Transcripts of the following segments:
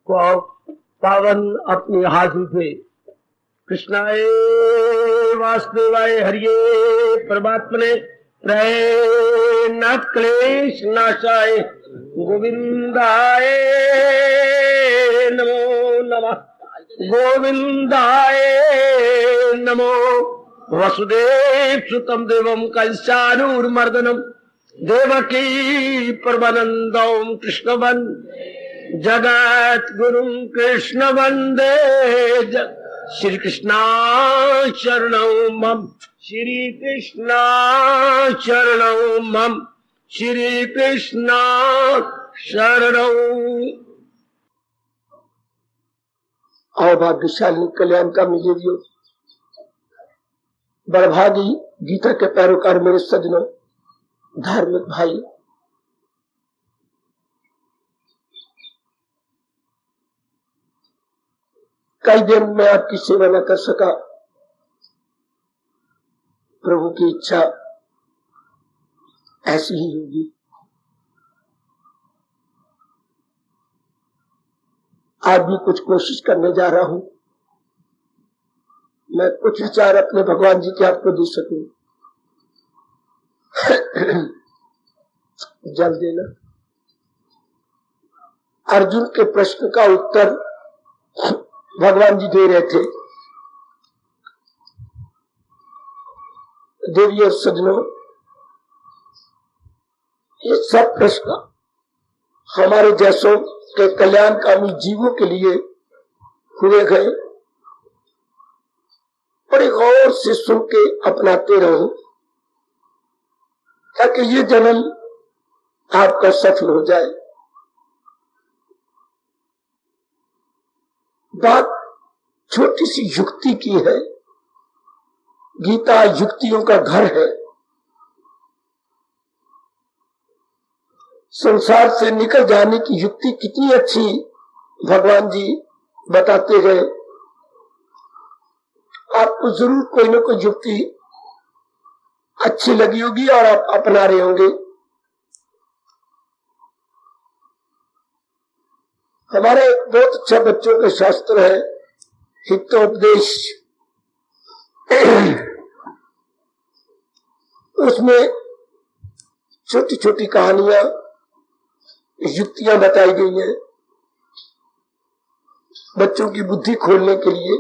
को पावन अपने हाथ उठे। कृष्णाय वासुदेवाय हरिये परमात्मने प्रय न क्लेश नाशाय गोविंदाय नमो नमः। गोविंदाय नमो। वसुदेव सुतम देवम कंसानूरमर्दनम देवकी परमानंदम कृष्णवन जगत गुरुम कृष्ण वंदे श्री कृष्णा शरणौ मम। श्री कृष्णा शरणौ मम। श्री कृष्णा शरणौ। और भाग्यशाली कल्याण का मिलेरियो बड़भागी गीता के पैरोकार मेरे सज्जनों, धार्मिक भाई, कई दिन में आपकी सेवा न कर सका। प्रभु की इच्छा ऐसी ही होगी। आज भी कुछ कोशिश करने जा रहा हूं, मैं कुछ विचार अपने भगवान जी के आपको दे सकूं। जल देना। अर्जुन के प्रश्न का उत्तर भगवान जी दे रहे थे। देवी और सज्जनों, ये सब प्रश्न हमारे जैसों के कल्याणकामी जीवों के लिए हुए गए। बड़े गौर से सुन के अपनाते रहो ताकि ये जन्म आपका सफल हो जाए। बात छोटी सी युक्ति की है। गीता युक्तियों का घर है। संसार से निकल जाने की युक्ति कितनी अच्छी भगवान जी बताते गए। आपको जरूर कोई ना कोई युक्ति अच्छी लगी होगी और आप अपना रहे होंगे। हमारा एक बहुत अच्छा बच्चों का शास्त्र है हितोपदेश। उसमें छोटी छोटी कहानियां, युक्तियां बताई गई हैं बच्चों की बुद्धि खोलने के लिए।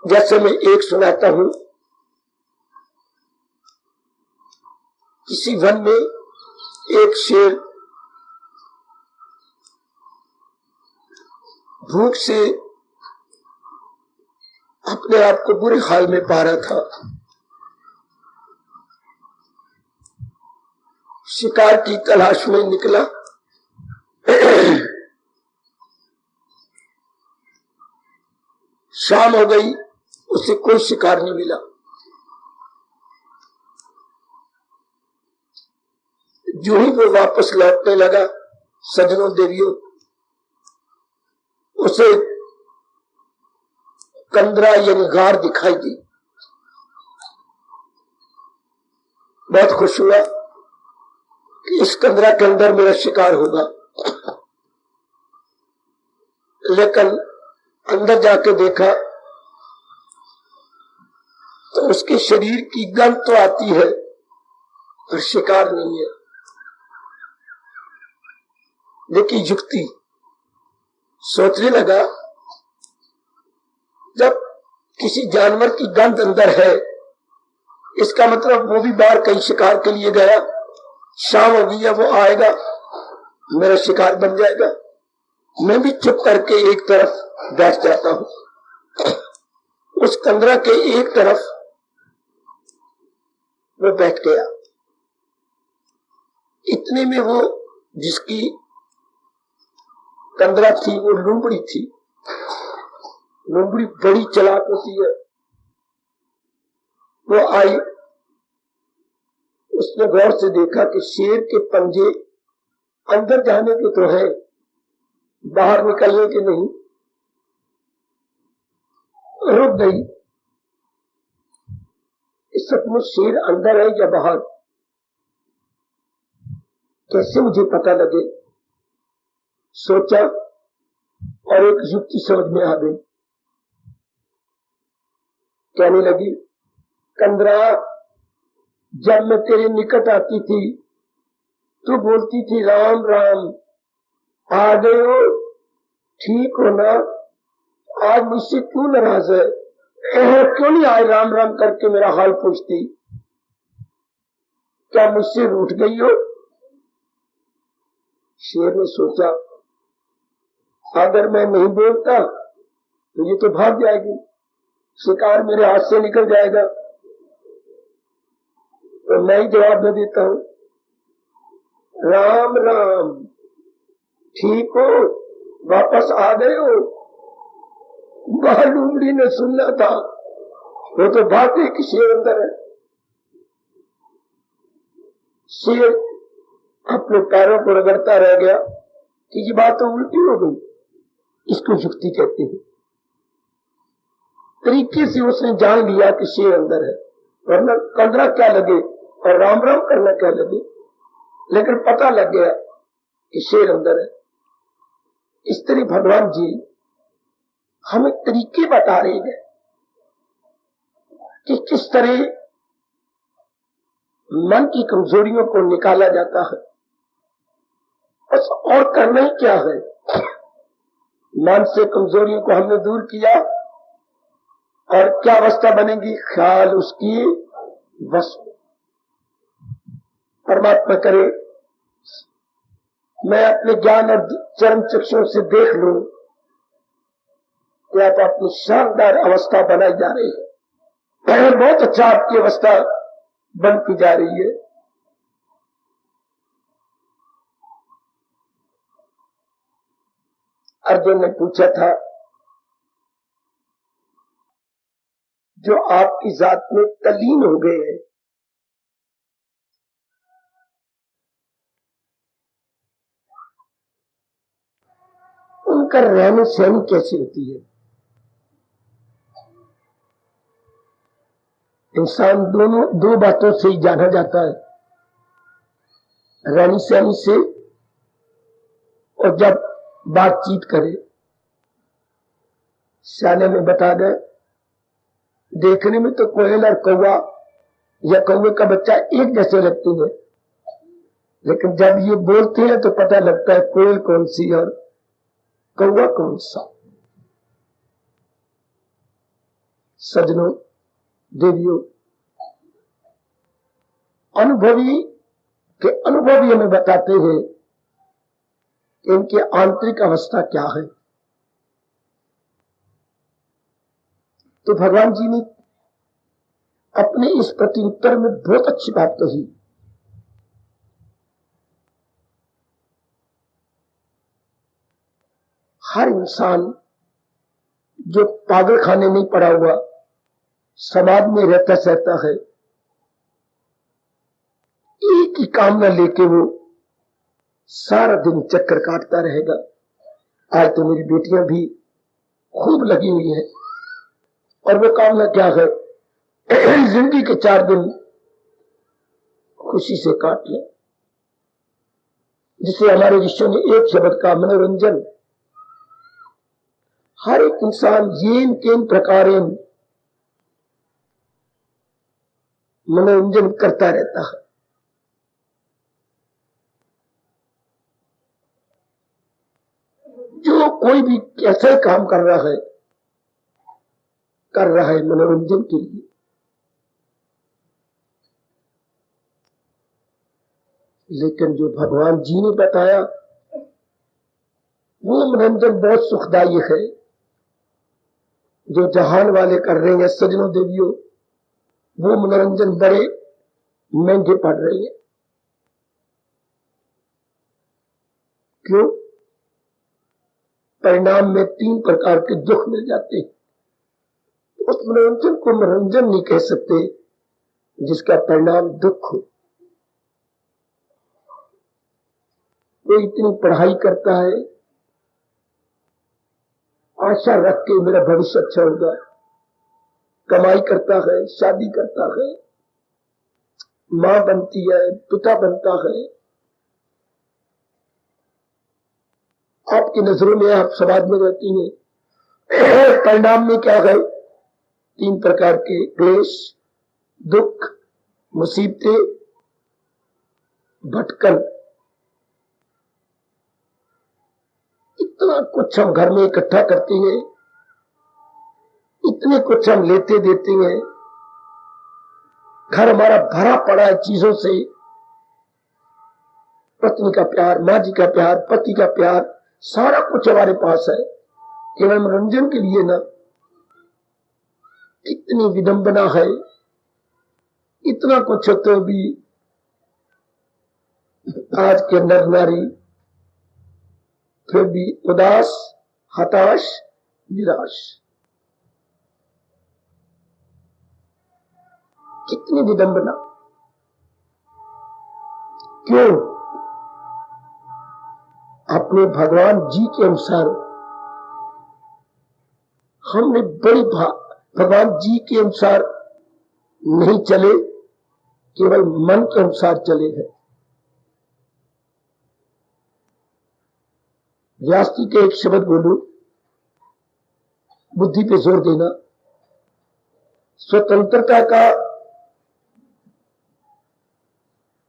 जैसे मैं एक सुनाता हूं। किसी वन में एक शेर भूख से अपने आप को बुरे हाल में पा रहा था। शिकार की तलाश में निकला। शाम हो गई, उसे कोई शिकार नहीं मिला। जो ही वो वापस लौटने लगा, सज्जनों देवियों, उसे कंदरा यानी गार दिखाई दी। बहुत खुश हुआ कि इस कंदरा के अंदर मेरा शिकार होगा। लेकिन अंदर जाके देखा तो उसके शरीर की गंध तो आती है पर शिकार नहीं है। लेकिन युक्ति सोचने लगा, जब किसी जानवर की गंध अंदर है, इसका मतलब वो भी बाहर कहीं शिकार के लिए गया। शाम हो गई है, वो आएगा, मेरा शिकार बन जाएगा। मैं भी चुप करके एक तरफ बैठ जाता हूं। उस कंदरा के एक तरफ वो बैठ गया। इतने में वो जिसकी कंदरा थी वो लूमड़ी थी। लूमड़ी बड़ी चालाक होती है। वो आई, उसने गौर से देखा कि शेर के पंजे अंदर जाने के तो है, बाहर निकलने के नहीं। रुक गई। इस सचमुच शेर अंदर है या बाहर? कैसे मुझे पता लगे? सोचा और एक युक्ति समझ में आ गई। कहने लगी, कंदरा, जब मैं तेरे निकट आती थी तो बोलती थी राम राम, आ गए हो, ठीक हो ना? आज मुझसे क्यों नाराज है? क्यों नहीं आए राम राम करके मेरा हाल पूछती? क्या मुझसे रूठ गई हो? शेर ने सोचा, अगर मैं नहीं बोलता तो ये तो भाग जाएगी, शिकार मेरे हाथ से निकल जाएगा। तो मैं ही जवाब दे देता हूं, राम राम, ठीक हो, वापस आ गए हो? बाहर लूमड़ी ने सुनना था, वो तो भागते कि शेर अंदर है। शेर अपने पैरों को रगड़ता रह गया कि ये बात तो उल्टी हो गई। इसको युक्ति कहते हैं। तरीके से उसने जान लिया कि शेर अंदर है, वरना कंदरा क्या लगे और राम राम करना क्या लगे, लेकिन पता लग गया कि शेर अंदर है। इस तरह भगवान जी हमें तरीके बता रहे हैं कि किस तरह मन की कमजोरियों को निकाला जाता है। बस और करना ही क्या है? मन से कमजोरियों को हमने दूर किया और क्या अवस्था बनेगी? ख्याल उसकी वश। परमात्मा करे मैं अपने ज्ञान और चरम चक्षुओं से देख लूं कि आप अपनी शानदार अवस्था बनाई जा रही है। बहुत अच्छा आपकी अवस्था बनती जा रही है। अर्जुन ने पूछा था, जो आपकी जात में तल्लीन हो गए हैं, उनका रहने सहनी कैसी होती है? इंसान दो बातों से ही जाना जाता है, रहनी सहनी से और जब बातचीत करे। सियाने में बता गए, देखने में तो कोयल और कौवा या कौवे का बच्चा एक जैसे लगते हैं, लेकिन जब ये बोलते हैं तो पता लगता है कोयल कौन सी और कौवा कौन सा। सजनों, देवियों, अनुभवी के अनुभवी हमें बताते हैं कि इनकी आंतरिक अवस्था क्या है। तो भगवान जी ने अपने इस प्रत्युत्तर में बहुत अच्छी बात कही। हर इंसान जो पागल खाने नहीं पड़ा हुआ, समाज में रहता सहता है, एक ही कामना लेके वो सारा दिन चक्कर काटता रहेगा। आज तो मेरी बेटियां भी खूब लगी हुई हैं और वो कामना क्या है? जिंदगी के 4 दिन खुशी से काट ले, जिसे हमारे ऋषियों ने एक शब्द का मनोरंजन। हर एक इंसान येन केन प्रकारेण मनोरंजन करता रहता है। जो कोई भी कैसा काम कर रहा है मनोरंजन के लिए। लेकिन जो भगवान जी ने बताया वो मनोरंजन बहुत सुखदायी है, जो जहान वाले कर रहे हैं। सजनों, देवियों, वो मनोरंजन बड़े महंगे पड़ रहे हैं। क्यों? परिणाम में 3 प्रकार के दुख मिल जाते हैं। उस मनोरंजन को मनोरंजन नहीं कह सकते जिसका परिणाम दुख हो। कोई इतनी पढ़ाई करता है, आशा रख के मेरा भविष्य अच्छा होगा, कमाई करता है, शादी करता है, मां बनती है, पिता बनता है, आपकी नजरों में, आप समाज में रहती हैं, परिणाम में क्या है? 3 प्रकार के क्लेश, दुख, मुसीबतें, भटकन। इतना कुछ हम घर में इकट्ठा करते हैं, इतने कुछ हम लेते देते हैं, घर हमारा भरा पड़ा है चीजों से, पत्नी का प्यार, माँ जी का प्यार, पति का प्यार, सारा कुछ हमारे पास है, केवल मनोरंजन के लिए ना। इतनी विडंबना है, इतना कुछ होते भी आज के नर नारी फिर भी उदास, हताश, निराश। कितनी विडंबना! क्यों? अपने भगवान जी के अनुसार हमने बड़ी भगवान जी के अनुसार नहीं चले, केवल मन के अनुसार चले हैं। व्यास जी के एक शब्द बोलूं, बुद्धि पे जोर देना। स्वतंत्रता का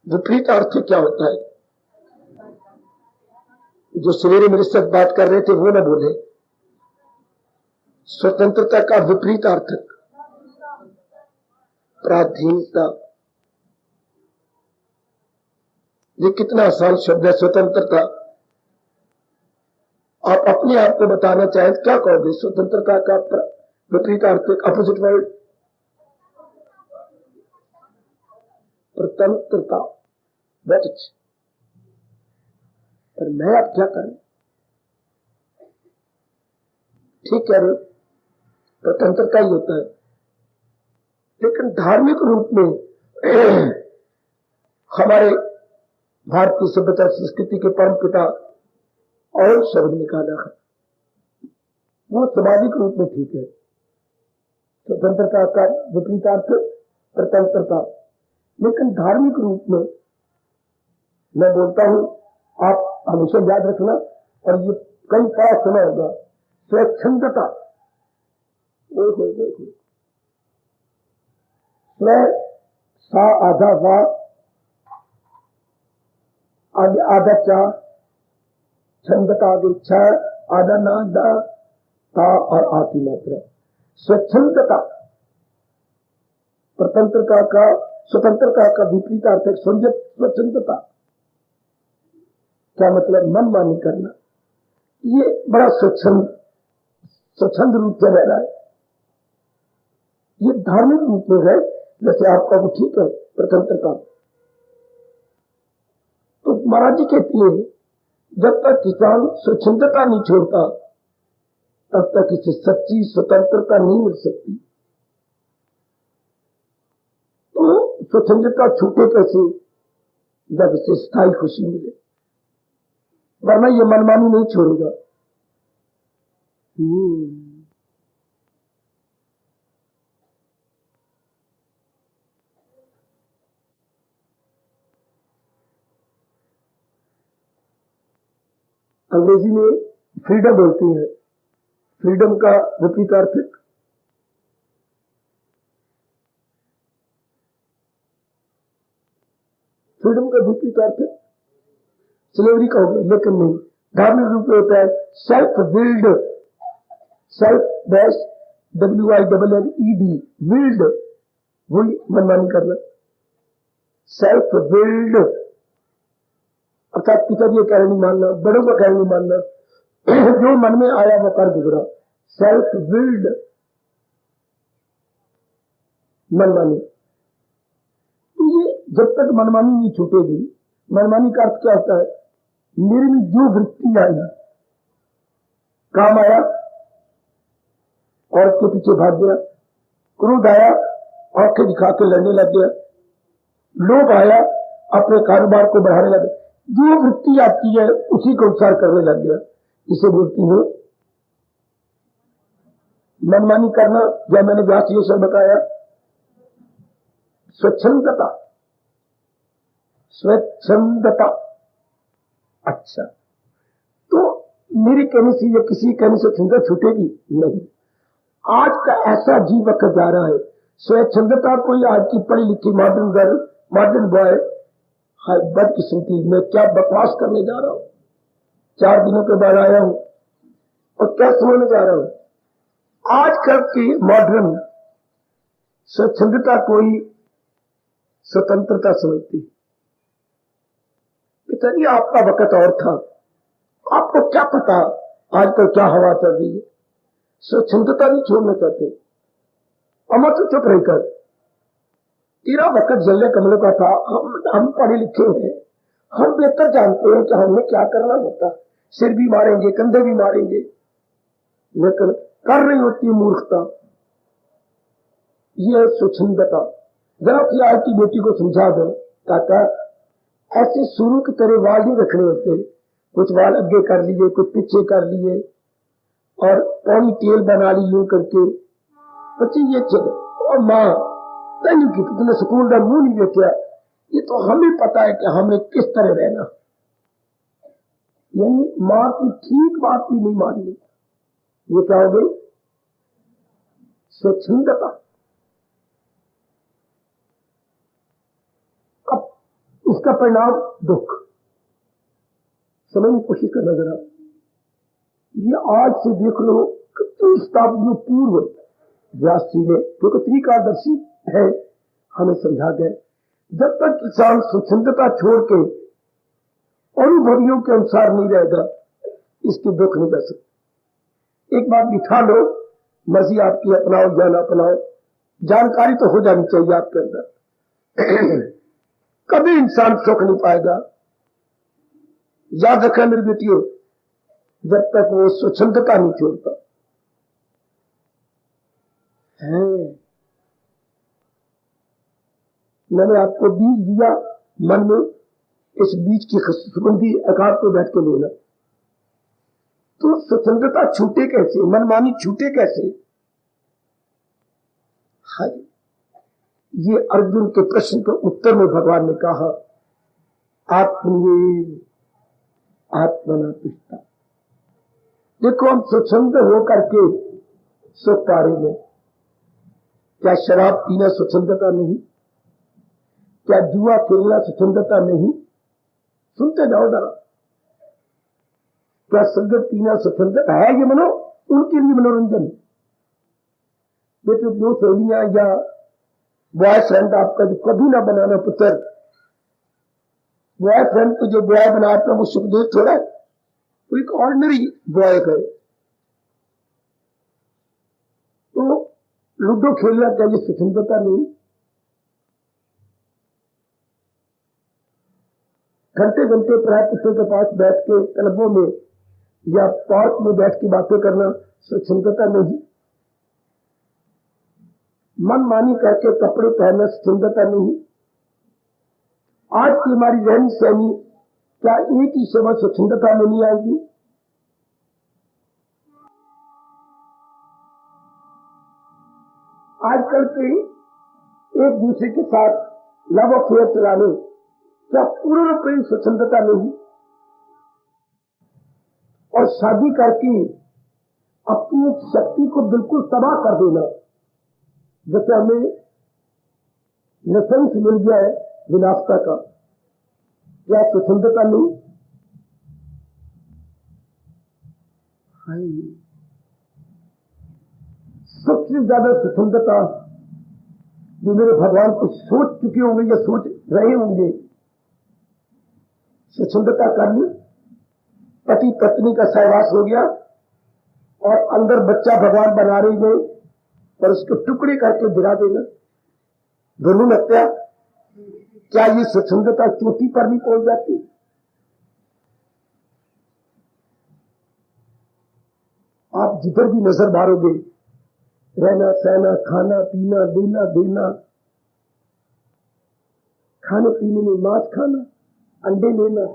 विपरीत अर्थ क्या होता है? जो सवेरे मेरे साथ बात कर रहे थे वो ना बोले। स्वतंत्रता का विपरीत अर्थ पराधीनता। ये कितना आसान शब्द है, स्वतंत्रता। आप अपने आप को बताना चाहें तो क्या कहोगे? स्वतंत्रता का विपरीत अर्थ, अपोजिट वर्ड, स्वतंत्रता। बहुत अच्छी। पर मैं अब क्या करूं? ठीक कह रहे हो, स्वतंत्रता ही होता है, लेकिन धार्मिक रूप में हमारे भारतीय सभ्यता संस्कृति के परम पिता और शब्द निकाला है, वो सामाजिक रूप में ठीक है। स्वतंत्रता का विपरीतार्थ स्वतंत्रता, लेकिन धार्मिक रूप में मैं बोलता हूं, आप हमेशा याद रखना, और ये कई सारा सुना होगा, स्वच्छंदता। स्व सा आधा वा, आगे आधा चा, छंदता आगे छ, आधा ना दा, ता और आ की मात्रा। स्वच्छंदता, स्वतंत्रता का विपरीत अर्थ है स्वच्छंदता। क्या मतलब? मनमानी करना। ये बड़ा स्वच्छंद रूप से रह रहा है। ये धार्मिक रूप में है, जैसे आपका वो ठीक है स्वतंत्रता। तो महाराज जी कहती है, जब तक किसान स्वच्छंदता नहीं छोड़ता तब तक इसे सच्ची स्वतंत्रता नहीं मिल सकती। तो स्वच्छंदता छूटे कैसे? जब इसे स्थायी खुशी मिले, वरना ये मनमानी नहीं छोड़ेगा। अंग्रेजी में फ्रीडम बोलती है। फ्रीडम का विपरीत अर्थ स्लेवरी का होगा, लेकिन नहीं, धार्मिक रूप में होता है self willed, self dash WILLED, willed, वही मनमानी करना। सेल्फ विल्ड अर्थात पिता जी कहना नहीं मानना, बड़ों का कहना नहीं मानना, जो मन में आया वो कर गुजरा। सेल्फ विल्ड मनमानी। तो ये जब तक मनमानी नहीं छूटेगी, मनमानी का अर्थ क्या होता है? मेरे में जो वृत्ति आई, काम आया और के पीछे भाग गया, क्रोध आया आंखें दिखा के लड़ने लग गया, लोभ आया अपने कारोबार को बढ़ाने लग गया, जो वृत्ति आती है उसी को अनुसार करने लग गया। इसे बोलती हूं मनमानी करना। या मैंने व्यास ये सब बताया, स्वच्छंदता, स्वच्छंदता। अच्छा, तो मेरे कहने से या किसी कहने से छंदता छूटेगी नहीं। आज का ऐसा जी वक्त जा रहा है, स्वच्छंदता कोई आज की पढ़ी लिखी मॉडर्न गर्ल, मॉडर्न बॉय, बदकिस्मती में क्या बकवास करने जा रहा हूं। 4 दिनों के बाद आया हूं और क्या सुनाने जा रहा हूं। आजकल की मॉडर्न स्वच्छंदता कोई स्वतंत्रता समझती। पिताजी आपका वक्त और था, आपको क्या पता आजकल क्या हवा चल रही है। स्वच्छंदता नहीं छोड़ना चाहते, अमर तो चुप रह कर। तेरा वक्त जल्ले कमलों का था। हम पढ़े लिखे हैं, हम बेहतर जानते हैं कि हमें क्या करना होता। सिर भी मारेंगे, कंधे भी मारेंगे, लेकिन कर रही होती है मूर्खता। यह स्वच्छंदता। जरा सी आज की बेटी को समझा दो, काका ऐसे शुरू की तरह वाल नहीं रखने होते। कुछ वाल आगे कर लिए, कुछ पीछे कर लिए और पॉनी टेल बना ली यूं करके। बच्ची ये चले और माँ तैनू की तुमने स्कूल का मुंह नहीं देखा। ये तो हमें पता है कि हमें किस तरह रहना। यानी माँ की ठीक बात भी नहीं माननी। ये क्या हो गई? स्वच्छंदता। अब इसका परिणाम दुख। समझने की कोशिश करना जरा। ये आज से देख लो कितनी शताब्दियों पूर्व व्यास जी ने, क्योंकि त्रिकादर्शी है, हमें समझा गए जब तक किसान स्वच्छंदता छोड़ के अनुभवियों के अनुसार नहीं रहेगा, इसके दुख नहीं कर सकते। एक बात बिठा लो, मर्जी आपकी अपनाओ या ना अपनाओ, जानकारी तो हो जानी चाहिए आपके अंदर। कभी इंसान सुख नहीं पाएगा। याद रखना मेरी बेटियों, जब तक वो स्वच्छंदता नहीं छोड़ता है। मैंने आपको बीज दिया मन में, इस बीज की सुगंधी आकार को बैठ के लेना। तो स्वच्छंदता छूटे कैसे, मनमानी छूटे कैसे? हाय, ये अर्जुन के प्रश्न के उत्तर में भगवान ने कहा, आत्मनिर्भर आत्मना तुष्टा। देखो हम स्वच्छंद होकर के सुख पा रहे हैं। क्या शराब पीना स्वच्छंदता नहीं? क्या जुआ खेलना स्वच्छंदता नहीं? सुनते जाओ जरा। क्या सिगरेट पीना स्वच्छंदता है? ये मनो उनके लिए मनोरंजन। बेटे दो सहेलियां या बॉयफ्रेंड आपका जो कभी ना बनाना पुत्र, बॉयफ्रेंड को जो बॉय बनाता है वो सुखदेव थोड़ा है, वो एक ऑर्डिनरी बॉय है। तो लूडो खेलना क्या ये स्वतंत्रता नहीं? घंटे घंटे प्राय पुत्रों के पास बैठ के क्लबों में या पार्क में बैठ के बातें करना स्वतंत्रता नहीं? मनमानी करके कपड़े पहनना स्वतंत्रता नहीं? आज की हमारी रहनी सहनी क्या एक ही समय स्वतंत्रता में नहीं आएगी? आजकल के एक दूसरे के साथ लव अफेयर चलाने क्या पूर्ण रूप से स्वतंत्रता नहीं? और शादी करके अपनी शक्ति को बिल्कुल तबाह कर देना, जैसे हमें लाइसेंस मिल गया है विनाशता का, क्या स्वतंत्रता नहीं? सबसे ज्यादा स्वतंत्रता जो मेरे भगवान को सोच चुके होंगे या सोच रहे होंगे, स्वतंत्रता कर ली, पति पत्नी का सहवास हो गया और अंदर बच्चा भगवान बना रही है और उसको टुकड़े करके गिरा देना, भ्रूण हत्या। क्या ये स्वतंत्रता चोटी पर नहीं पहुंच जाती? आप जिधर भी नजर मारोगे, रहना सहना, खाना पीना, लेना देना, खाने पीने में मांस खाना, अंडे लेना,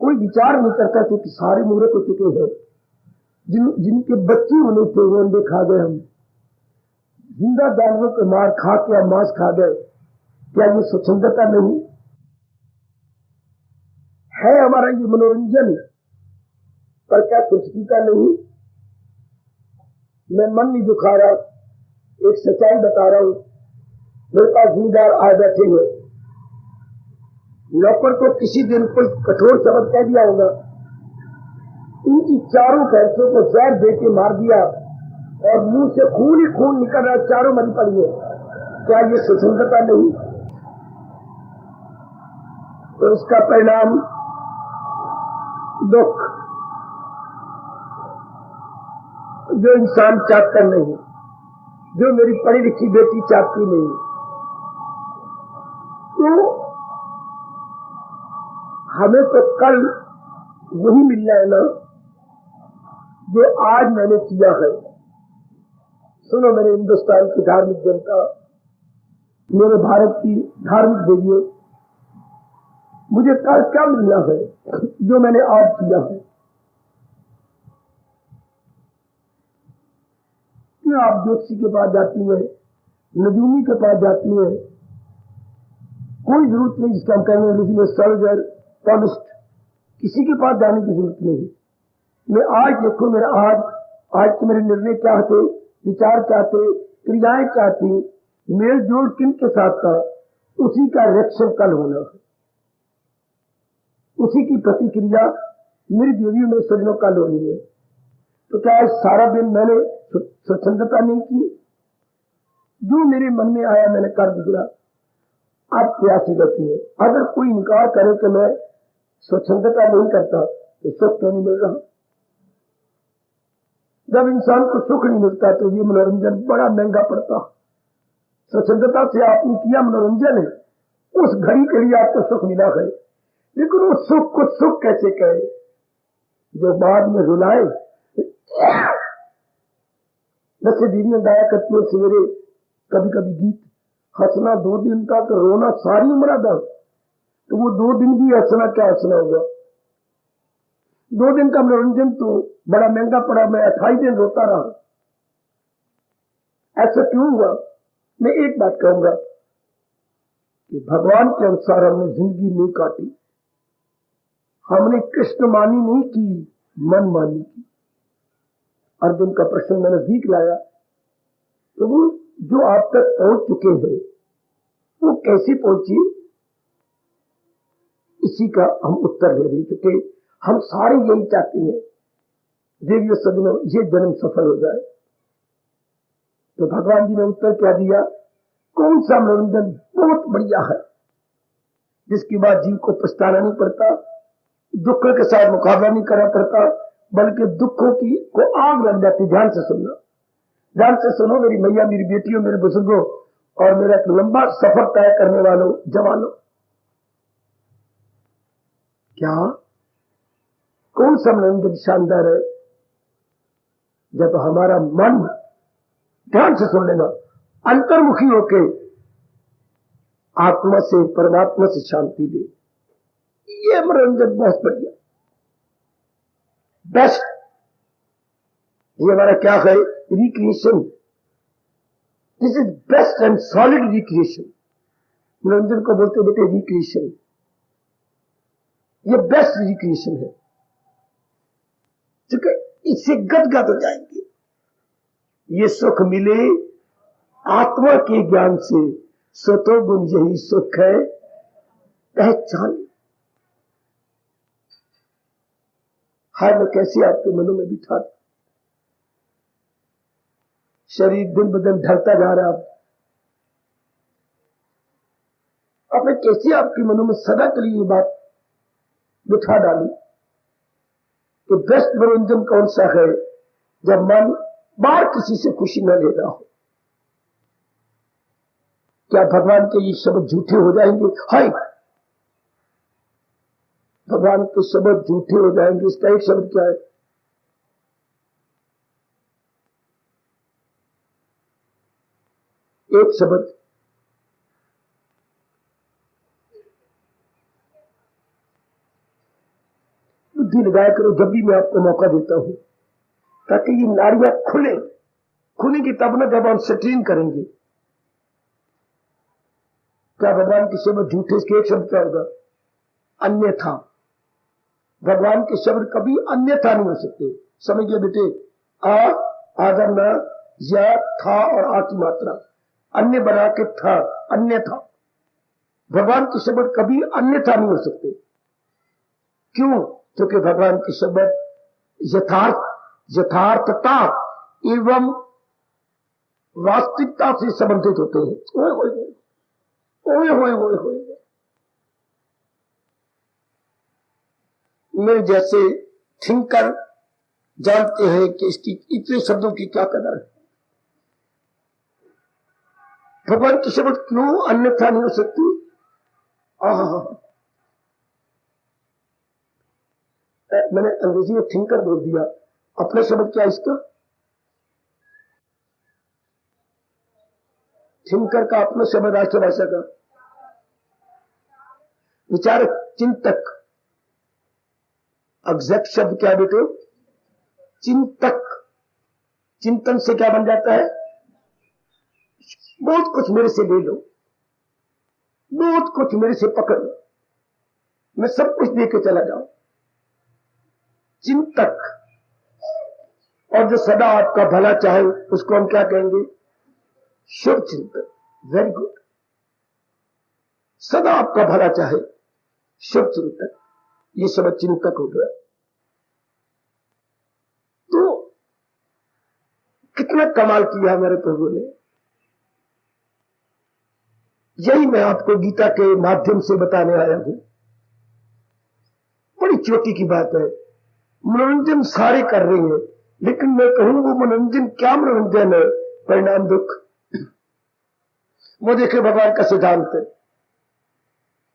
कोई विचार नहीं करता क्योंकि सारे मूर्ख हो चुके हैं। जिनके बच्चे होने थे वो अंडे खा गए, हम जिंदा जानवरों को मार खा के मांस खा गए। क्या ये स्वतंत्रता नहीं है? हमारा ये मनोरंजन पर क्या स्वच्छता नहीं? मैं मन नहीं दुखा रहा, एक सच्चाई बता रहा हूं। मेरे पास जिम्मेदार आए बैठे हुए, नौकर को किसी दिन कोई कठोर शब्द कह दिया होगा, उनकी चारों भैंसों को जहर दे के मार दिया और मुंह से खून ही खून निकल रहा, चारों मरी पड़ी है। क्या ये स्वतंत्रता नहीं? तो इसका परिणाम दुख, जो इंसान चाहता नहीं, जो मेरी पढ़ी लिखी बेटी चाहती नहीं। तो हमें तो कल वही मिलना है ना जो आज मैंने किया है। सुनो मेरे हिंदुस्तान की धार्मिक जनता, मेरे भारत की धार्मिक देवियों, मुझे कल क्या मिलना है जो मैंने आज किया है? क्यों आप ज्योतिषी के पास जाती हैं, नजूमी के पास जाती हैं? कोई जरूरत नहीं जिसका हम कहने अंग्रेजी में सर्जर, कॉमिस्ट, किसी के पास जाने की जरूरत नहीं। मैं आज देखो मेरा आज के मेरे निर्णय क्या थे, विचार क्या थे, क्रियाएं क्या थी, मेल जोल किन के साथ था, उसी का रिएक्शन कल होना है, उसी की प्रतिक्रिया मेरी देवियों में सजनों कल होनी है। तो क्या सारा दिन मैंने स्वतंत्रता नहीं की? जो मेरे मन में आया मैंने कर गुजरा। अब प्यासी गति है। अगर कोई इनकार करे कि मैं स्वतंत्रता नहीं करता तो सुख तो नहीं मिल रहा। जब इंसान को सुख नहीं मिलता तो ये मनोरंजन बड़ा महंगा पड़ता। स्वतंत्रता से आपने किया मनोरंजन है, उस घड़ी के लिए आपको सुख मिला है, लेकिन उस सुख को सुख कैसे कहे जो बाद में रुलाए? जैसे दीदियां गाया करती है सवेरे कभी कभी गीत, हंसना 2 दिन का तो रोना सारी उम्र था। तो वो 2 दिन भी हंसना क्या हंसना होगा? 2 दिन का मनोरंजन तो बड़ा महंगा पड़ा, मैं 28 दिन रोता रहा। ऐसा क्यों हुआ? मैं एक बात कहूंगा कि भगवान के अनुसार हमने जिंदगी नहीं काटी, हमने कृष्ण मानी नहीं की, मन मानी की। अर्जुन का प्रश्न मैं नजदीक लाया तो वो जो आप तक पहुंच चुके हैं वो कैसे पहुंची, इसी का हम उत्तर दे रहे चुके। हम सारे यही चाहते हैं देवियों सज्जनों, ये जन्म सफल हो जाए। तो भगवान जी ने उत्तर क्या दिया? कौन सा मनोरंजन बहुत बढ़िया है जिसके बाद जीव को पछताना नहीं पड़ता, दुखों के साथ मुकाबला नहीं करना पड़ता, बल्कि दुखों की को आग लग जाती। ध्यान से सुनना, ध्यान से सुनो मेरी मैया, मेरी बेटियों, मेरे बुजुर्गों और मेरा एक लंबा सफर तय करने वालों जवानों। क्या कौन सा मनोरंजन शानदार है जब हमारा मन, ध्यान से सुन लेना, अंतर्मुखी होके आत्मा से परमात्मा से शांति दे। ये मनोरंजन बहुत बढ़िया, बेस्ट। ये हमारा क्या है? Recreation. This is best and solid recreation. मनोरंजन को बोलते बेटे रिक्रिएशन। ये बेस्ट रिक्रिएशन है, क्योंकि इससे गदगद हो जाएंगे। ये सुख मिले आत्मा के ज्ञान से, सतो गुण यही सुख है पहचान। हाय मैं कैसे आपके मनों में बिठा, शरीर दिन ब दिन ढलता जा रहा है, आपने कैसे आपके मनों में सदा के लिए ये बात बिठा डाली कि बेस्ट मनोरंजन कौन सा है जब मन बाहर किसी से खुशी न ले रहा हो। क्या भगवान के ये शब्द झूठे हो जाएंगे? हाय भगवान के शब्द झूठे हो जाएंगे। इसका एक शब्द क्या है? एक शब्द बुद्धि लगाया करो जब भी मैं आपको मौका देता हूं, ताकि ये नाड़ियां खुलेंगी तब ना जब हम स्ट्रीम करेंगे। क्या भगवान के शब्द झूठे? इसके एक शब्द क्या होगा? अन्यथा। भगवान के शब्द कभी अन्यथा नहीं हो सकते। समझ गए बेटे? आ, आदर न, या, था और आ की मात्रा अन्य बना के था, अन्य था। भगवान के शब्द कभी अन्यथा नहीं हो सकते। क्यों? क्योंकि भगवान के शब्द यथार्थता एवं वास्तविकता से संबंधित होते हैं। ओए होए ओए होए ओए होए। मेरे जैसे थिंकर जानते हैं कि इसकी इतने शब्दों की क्या कदर है। भगवान के शब्द क्यों अन्यथा नहीं हो सकती? मैंने अंग्रेजी में थिंकर बोल दिया, अपना शब्द क्या इसका? थिंकर का अपना शब्द राष्ट्रभाषा का विचारक, चिंतक। एग्जैक्ट शब्द क्या बेटे? चिंतक। चिंतन से क्या बन जाता है? बहुत कुछ मेरे से ले लो, बहुत कुछ मेरे से पकड़ लो, मैं सब कुछ दे के चला जाऊं। चिंतक। और जो सदा आपका भला चाहे उसको हम क्या कहेंगे? शुभ चिंतक। Very good. सदा आपका भला चाहे, शुभ चिंतक। ये शब्द चिंतक हो गया। तो कितना कमाल किया हमारे प्रभु ने। यही मैं आपको गीता के माध्यम से बताने आया हूं। बड़ी चोटी की बात है। मनोरंजन सारे कर रहे हैं, लेकिन मैं कहूं वो मनोरंजन क्या मनोरंजन है? परिणाम दुख। वो देखे भगवान का सिद्धांत है।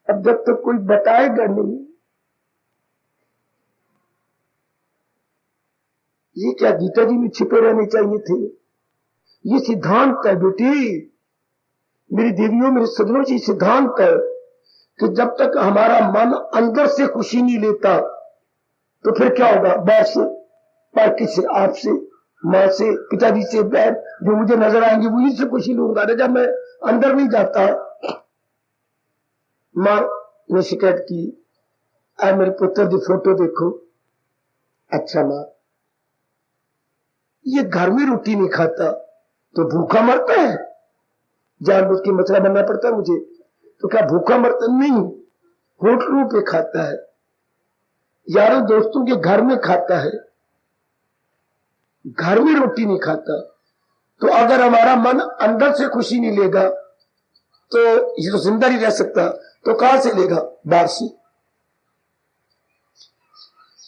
अब जब तक कोई बताएगा नहीं, ये क्या गीता जी में छिपे रहने चाहिए थे? ये सिद्धांत है बेटी, मेरी देवियों, मेरे सज्जनों, ये सिद्धांत है कि जब तक हमारा मन अंदर से खुशी नहीं लेता तो फिर क्या होगा? बाहर से, बाकी से, आपसे, माँ से, पिताजी से, बहन जो मुझे नजर आएंगे वही से खुशी लूंगा। जब मैं अंदर नहीं जाता। माँ ने शिकायत की, मेरे पुत्र की फोटो देखो। अच्छा माँ, ये घर में रोटी नहीं खाता तो भूखा मरता है? जानबूझ के मसला बनना पड़ता है मुझे? तो क्या भूखा मरता? नहीं, होटलों पे खाता है, यारों दोस्तों के घर में खाता है, घर में रोटी नहीं खाता। तो अगर हमारा मन अंदर से खुशी नहीं लेगा तो ये तो जिंदा नहीं रह सकता। तो कहां से लेगा? बाहर से।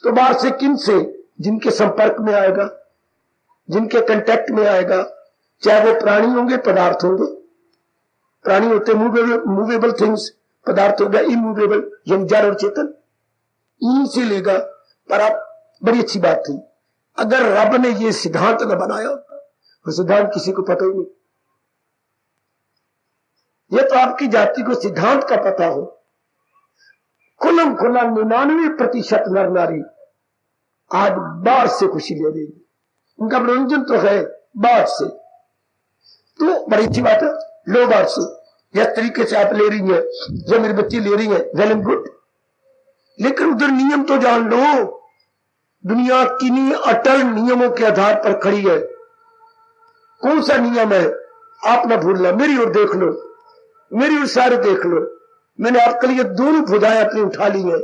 तो बाहर से किन से? जिनके संपर्क में आएगा, जिनके कांटेक्ट में आएगा, चाहे वो प्राणी होंगे, पदार्थ होंगे। प्राणी होते मूवेबल थिंग्स, पदार्थ हो गया इमूवेबल, यानी जड़ और चेतन। इन्हीं से लेगा। पर आप, बड़ी अच्छी बात थी, अगर रब ने ये सिद्धांत न बनाया होता, वो सिद्धांत किसी को पता ही नहीं। ये तो आपकी जाति को सिद्धांत का पता हो। खुलम खुला 99% नर नारी आज बाहर से खुशी ले रही है। उनका मनोरंजन तो है बाहर से। तो बड़ी अच्छी बात है, लो बाहर से। जिस तरीके से आप ले रही है, जो मेरी बच्ची ले रही है, वेल एंड गुड। लेकिन उधर नियम तो जान लो। दुनिया किन्हीं अटल नियमों के आधार पर खड़ी है। कौन सा नियम है? आप ना भूलना। मेरी ओर देख लो, मेरी ओर सारे देख लो। मैंने आपके लिए दोनों भुजाएं अपनी उठा ली है।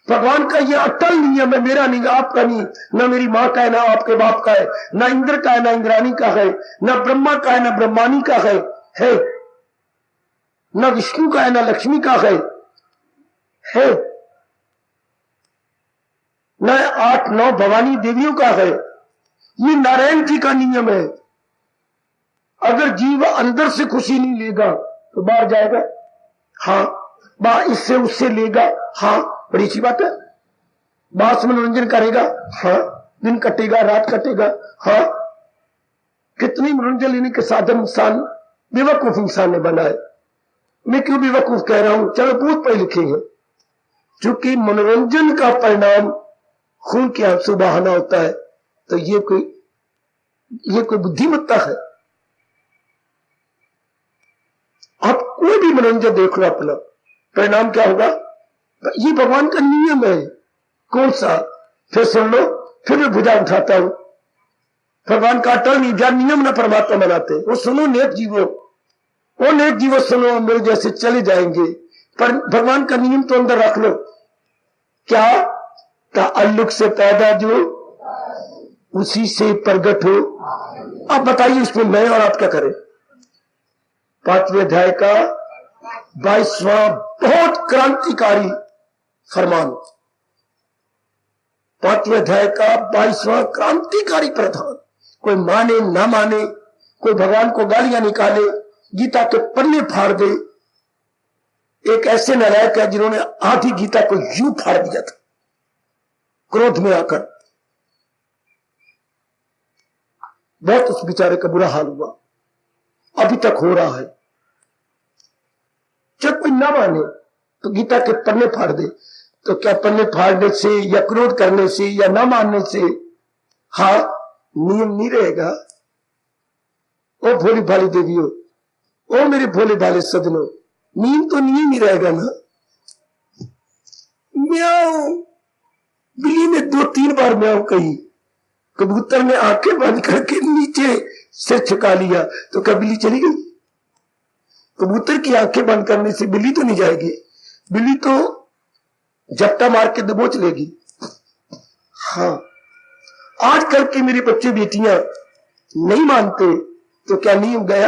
भगवान का ये अटल नियम है, मेरा नहीं, आपका नहीं। ना मेरी माँ का है, ना आपके बाप का है, ना इंद्र का है, ना इंद्राणी का है, ना ब्रह्मा का है, ना ब्रह्मानी का है ना विष्णु का है, ना लक्ष्मी का है ना 8-9 भवानी देवियों का है। ये नारायण जी का नियम है। अगर जीव अंदर से खुशी नहीं लेगा तो बाहर जाएगा। हाँ, बाहर इससे उससे लेगा। हाँ, बड़ी अच्छी बात है। बाहर से मनोरंजन करेगा। हाँ, दिन कटेगा, रात कटेगा। हाँ, कितनी मनोरंजन लेने के साधन इंसान, बेवकूफ इंसान ने बनाए। मैं क्यों बेवकूफ कह रहा हूं? चलो, बहुत पढ़े लिखे हैं। चूंकि मनोरंजन का परिणाम खून के आंसू बहाना होता है, तो ये कोई बुद्धिमत्ता है? आप कोई भी मनोरंजन देख लो, अपना परिणाम क्या होगा? ये भगवान का नियम है। कौन सा? फिर सुन लो, फिर मैं भुजा उठाता हूं। भगवान का अटल नियम न परमात्मा बनाते। वो सुनो नेक जीवो, वो नेक जीवो सुनो, मेरे जैसे चले जाएंगे, पर भगवान का नियम तो अंदर रख लो। क्या? ताल्लुक से पैदा जो उसी से प्रगट हो। अब बताइए इसमें मैं और आप क्या करें? 5वें अध्याय का 22वां बहुत क्रांतिकारी फरमान, 5वें अध्याय का 22वां क्रांतिकारी प्रधान। कोई माने ना माने, कोई भगवान को गालियां निकाले, गीता के पन्ने फाड़ दे। एक ऐसे नालायक है जिन्होंने आधी गीता को यूं फाड़ दिया था क्रोध में आकर। बहुत उस बेचारे का बुरा हाल हुआ, अभी तक हो रहा है। जब कोई ना माने तो गीता के पन्ने फाड़ दे। तो क्या पन्ने फाड़ने से या क्रोध करने से या ना मानने से हाँ नियम नहीं रहेगा? ओ भोली भाली देवियों, ओ मेरे भोले भाले सजनों, नियम तो नियम ही रहेगा ना। म्याऊ, बिल्ली ने 2-3 बार म्याऊ कही, कबूतर ने आंखें बंद करके नीचे सिर झुका लिया, तो क्या बिल्ली चली गई? कबूतर की आंखें बंद करने से बिल्ली तो नहीं जाएगी, बिल्ली तो झपटा मार के दबोच लेगी। हाँ, आजकल के मेरे बच्चे बेटियां नहीं मानते तो क्या नियम गया?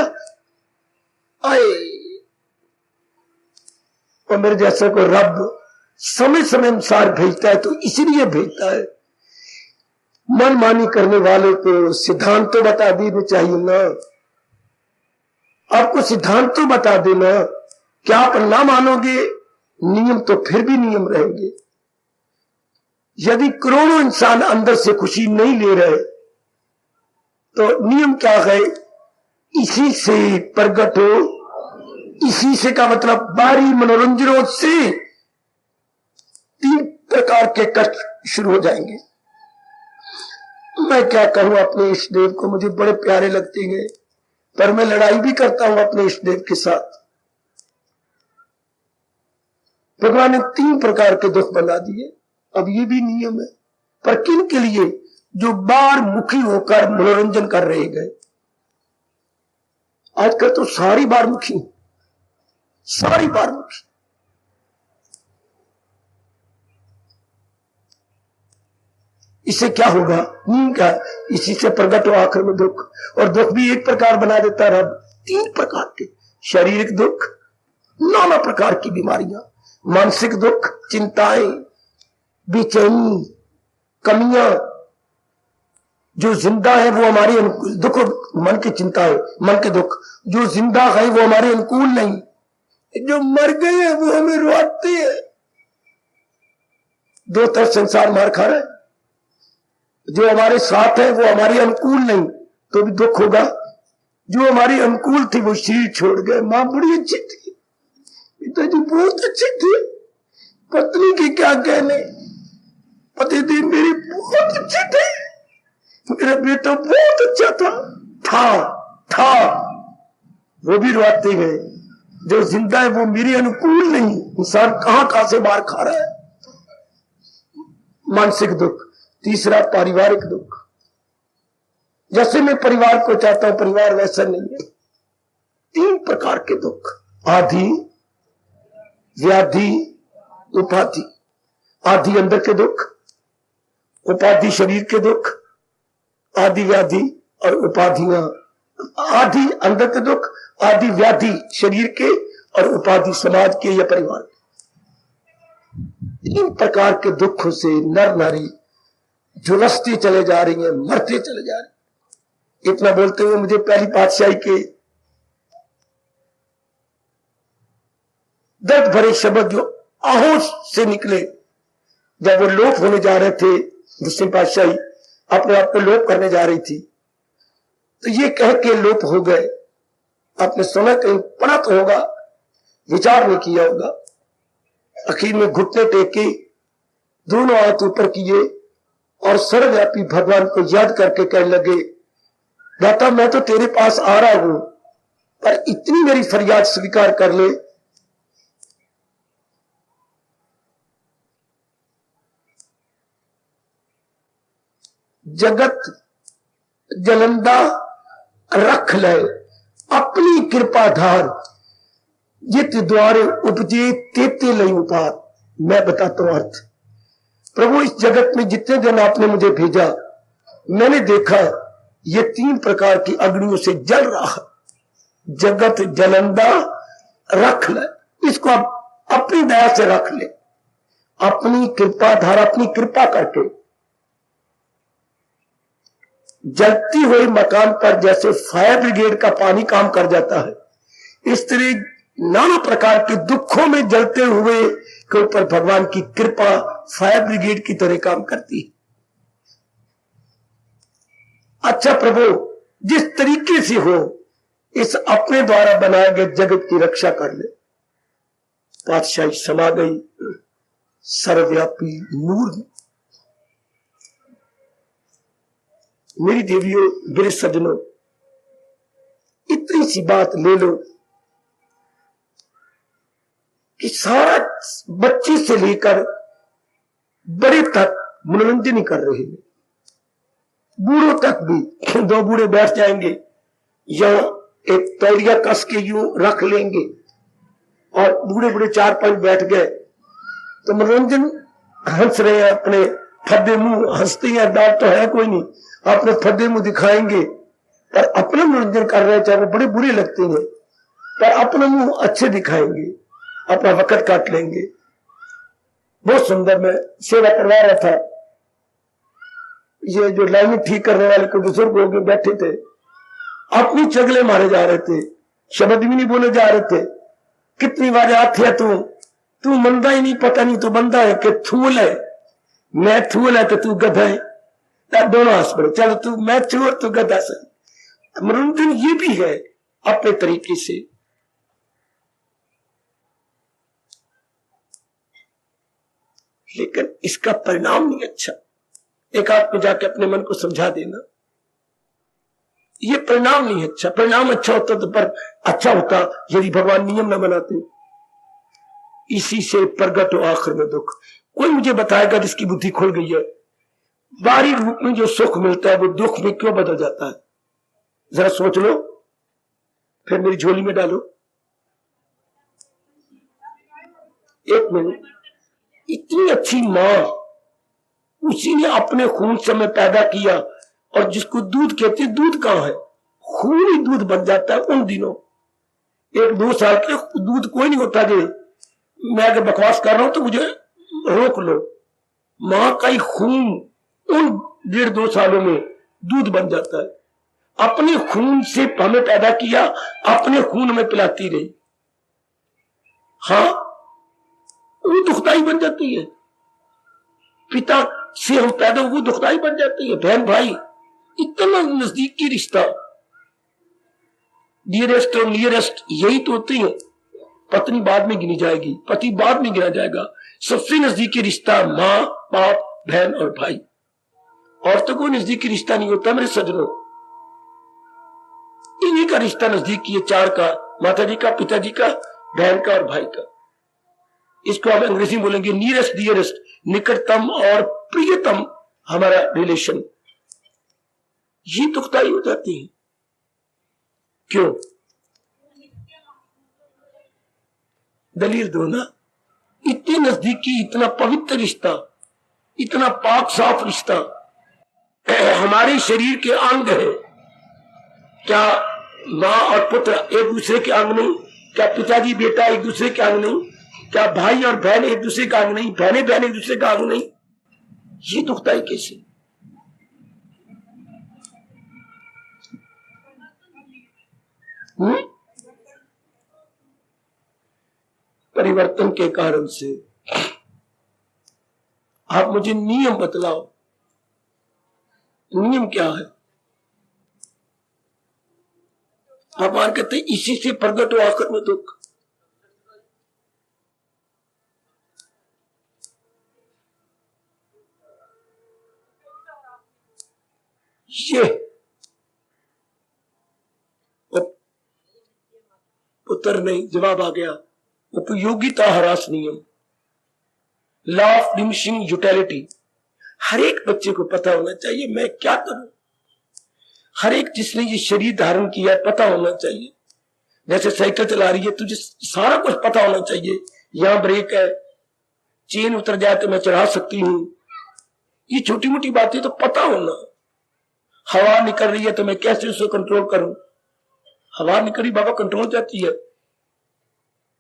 आए, और मेरे जैसा को रब समय समय अनुसार भेजता है, तो इसलिए भेजता है। मनमानी करने वाले को सिद्धांत तो बता देना चाहिए ना। आपको सिद्धांत तो बता देना। क्या आप ना मानोगे नियम तो फिर भी नियम रहेंगे। यदि करोड़ों इंसान अंदर से खुशी नहीं ले रहे तो नियम क्या है? इसी से प्रकट हो। इसी से का मतलब बाहरी मनोरंजनों से 3 प्रकार के कष्ट शुरू हो जाएंगे। मैं क्या कहूं अपने इष्ट देव को, मुझे बड़े प्यारे लगते हैं, पर मैं लड़ाई भी करता हूं अपने इष्ट देव के साथ। भगवान ने 3 प्रकार के दुख बना दिए। अब ये भी नियम है, पर किन के लिए? जो बार मुखी होकर मनोरंजन कर रहे गए। आजकल तो सारी बार मुखी, सारी बार मुखी। इससे क्या होगा? नींद का, इसी से प्रकट हो आखिर में दुख। और दुख भी एक प्रकार बना देता रब, 3 प्रकार के। शारीरिक दुख, नाना प्रकार की बीमारियां, मानसिक दुख, चिंताएं, बेचैनी, कमियां। जो जिंदा है वो हमारे अनुकूल, दुख मन की चिंता है, मन के दुख। जो जिंदा है वो हमारे अनुकूल नहीं, जो मर गए हैं वो हमें रुआते हैं। 2 तरफ संसार मार खा रहा है। जो हमारे साथ है वो हमारे अनुकूल नहीं, तो भी दुख होगा। जो हमारी अनुकूल थी वो शरीर छोड़ गए। मां बड़ी अच्छी थी, पिताजी बहुत अच्छे थे, पत्नी की क्या कहने, पतिदेव मेरे बहुत अच्छे थे, मेरा बेटा बहुत अच्छा था, वो भी रुआते गए। जो जिंदा है वो मेरे अनुकूल नहीं। इंसान कहां से मार खा रहा है। मानसिक दुख। तीसरा पारिवारिक दुख। जैसे मैं परिवार को चाहता हूं परिवार वैसा नहीं है। 3 प्रकार के दुख, आदि, व्याधि, उपाधि। आदि अंदर के दुख, उपाधि शरीर के दुख, आदि व्याधि और उपाधियां। आदि अंदर के दुख, आदि व्याधि शरीर के और उपाधि समाज के या परिवार के। 3 प्रकार के दुखों से नर नारी झुलसती चले जा रही है, मरते चले जा रहे। इतना बोलते हुए मुझे पहली पातशाही के दर्द भरे शब्द जो आहोश से निकले जब वो लोप होने जा रहे थे, दूसरी पातशाही अपने आप को लोप करने जा रही थी, तो ये कह के लोप हो गए। आपने सुना कहीं पढ़ा तो होगा, विचार नहीं किया होगा। आखिर में घुटने टेके, दोनों हाथ ऊपर किए और सर्वव्यापी भगवान को याद करके कहने लगे, दाता मैं तो तेरे पास आ रहा हूं, पर इतनी मेरी फरियाद स्वीकार कर ले। जगत जलंदा रख ले अपनी कृपा धार, जित द्वारे उपजे तेते लई उपार। मैं बताता हूं अर्थ। प्रभु, इस जगत में जितने दिन आपने मुझे भेजा, मैंने देखा ये 3 प्रकार की अग्नियों से जल रहा है। जगत जलंदा रख ले, इसको आप अपनी दया से रख ले, अपनी कृपा धारा, अपनी कृपा करके। जलती हुई मकान पर जैसे फायर ब्रिगेड का पानी काम कर जाता है, इस तरह नाना प्रकार के दुखों में जलते हुए के ऊपर भगवान की कृपा फायर ब्रिगेड की तरह काम करती है। अच्छा प्रभु, जिस तरीके से हो इस अपने द्वारा बनाए गए जगत की रक्षा कर ले। पातशाही समा गई सर्वव्यापी नूर में। मेरी देवियों, मेरे सज्जनों, इतनी सी बात ले लो कि सारा बच्चे से लेकर बड़े तक मनोरंजन ही कर रहे हैं। बूढ़ों तक भी 2 बूढ़े बैठ जाएंगे या एक तौलिया कस के यूं रख लेंगे और बूढ़े बूढ़े 4-5 बैठ गए तो मनोरंजन, हंस रहे हैं, अपने फद्दे मुंह हंसते हैं। डांट तो है कोई नहीं, अपने फद्दे मुंह दिखाएंगे पर अपना मनोरंजन कर रहे हैं, चाहे बड़े बुरे लगते हैं पर अपना मुंह अच्छे दिखाएंगे, अपना वक्त काट लेंगे। बहुत सुंदर। मैं सेवा करवा रहा था, ये जो लाइन ठीक करने वाले को बुजुर्ग हो गए बैठे थे, अपनी चगले मारे जा रहे थे, शब्द भी नहीं बोले जा रहे थे। कितनी बार आते है तू मंदा ही नहीं, पता नहीं तू बंदा है कि थूल है। मैं थूल है तो तू गधा है, दोनों हंस पड़े। चलो तू मैं चोर तू गधा से। मनोरंजन ये भी है अपने तरीके से। लेकिन इसका परिणाम नहीं अच्छा। एक आदमी जाके अपने मन को समझा देना, ये परिणाम नहीं अच्छा। परिणाम अच्छा होता तो पर अच्छा होता यदि भगवान नियम न बनाते। इसी से प्रगट हो आखिर में दुख। कोई मुझे बताएगा जिसकी बुद्धि खुल गई है, बाहरी रूप में जो सुख मिलता है वो दुख में क्यों बदल जाता है? जरा सोच लो, फिर मेरी झोली में डालो। 1 मिनट। इतनी अच्छी मां, उसी ने अपने खून से हमें पैदा किया, और जिसको दूध कहते, दूध कहां है? खून ही दूध बन जाता है उन दिनों। 1-2 साल के दूध कोई नहीं होता। जे मैं अगर बकवास कर रहा हूं तो मुझे रोक लो। मां का ही खून उन 1.5-2 सालों में दूध बन जाता है। अपने खून से हमें पैदा किया, अपने खून में पिलाती रही। हाँ, वो दुखदाई बन जाती है। पिता से हम पैदा हुए, दुखदाई बन जाती है। बहन भाई, इतना नजदीकी रिश्ता, डियरेस्ट और नियरेस्ट यही तो होते हैं। पत्नी बाद में गिनी जाएगी, पति बाद में गिना जाएगा। सबसे नजदीकी रिश्ता माँ बाप बहन और भाई। और तो कोई नजदीकी रिश्ता नहीं होता मेरे सज्जनों। इन्हीं का रिश्ता नजदीकी है, 4 का, माता जी का, पिताजी का, बहन का और भाई का। इसको हम अंग्रेजी में बोलेंगे नियरेस्ट डियरेस्ट, निकटतम और प्रियतम हमारा रिलेशन। ये दुखदाई हो जाती है। क्यों? दलील दो ना। इतनी नजदीकी, इतना पवित्र रिश्ता, इतना पाक साफ रिश्ता हमारे शरीर के अंग है। क्या माँ और पुत्र एक दूसरे के अंग नहीं? क्या पिताजी बेटा एक दूसरे के अंग नहीं? क्या भाई और बहन एक दूसरे का अंग नहीं? बहनें बहन एक दूसरे का अंग नहीं? ये दुखदाई कैसे? परिवर्तन के कारण से। आप मुझे नियम बतलाओ, नियम क्या है? आप मान कहते इसी से प्रगट हो आखिर में दुख। ये उत्तर नहीं, जवाब आ गया। उपयोगिता ह्रास नियम, लॉ ऑफ डिमिनिशिंग यूटिलिटी। हर एक बच्चे को पता होना चाहिए मैं क्या करूं। हर एक जिसने ये शरीर धारण किया है पता होना चाहिए। जैसे साइकिल चला रही है तुझे सारा कुछ पता होना चाहिए, यहां ब्रेक है, चेन उतर जाए तो मैं चढ़ा सकती हूं। ये छोटी मोटी बातें तो पता होना। हवा निकल रही है तो मैं कैसे उसको कंट्रोल करूं। हवा निकल रही बाबा कंट्रोल जाती है।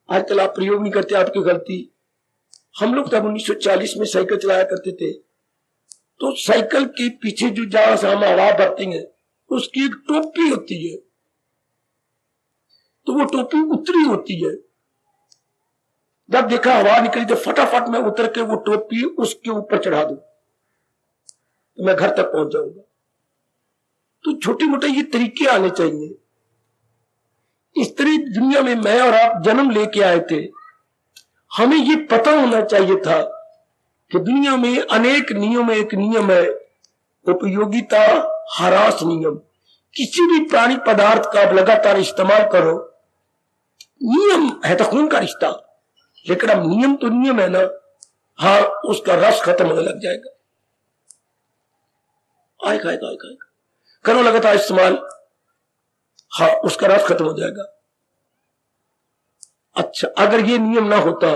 आजकल आप प्रयोग नहीं करते, आपकी गलती। हम लोग तब 1940 में साइकिल चलाया करते थे तो साइकिल के पीछे जो जहां से हम हवा भरते हैं उसकी एक टोपी होती है, तो वो टोपी उतरी होती है। जब देखा हवा निकली तो फटाफट मैं उतर के वो टोपी उसके ऊपर चढ़ा दूं तो मैं घर तक पहुंच जाऊंगा। तो छोटे मोटे ये तरीके आने चाहिए। इस तरह दुनिया में मैं और आप जन्म लेके आए थे, हमें ये पता होना चाहिए था कि दुनिया में अनेक नियम, एक नियम है उपयोगिता ह्रास नियम। किसी भी प्राणी पदार्थ का आप लगातार इस्तेमाल करो, नियम है तो खून का रिश्ता, लेकिन अब नियम तो नियम है ना, हाँ उसका रस खत्म होने लग जाएगा। आएगा आएगा आएगा आएगा, करो लगातार इस्तेमाल, हाँ उसका रस खत्म हो जाएगा। अच्छा, अगर ये नियम ना होता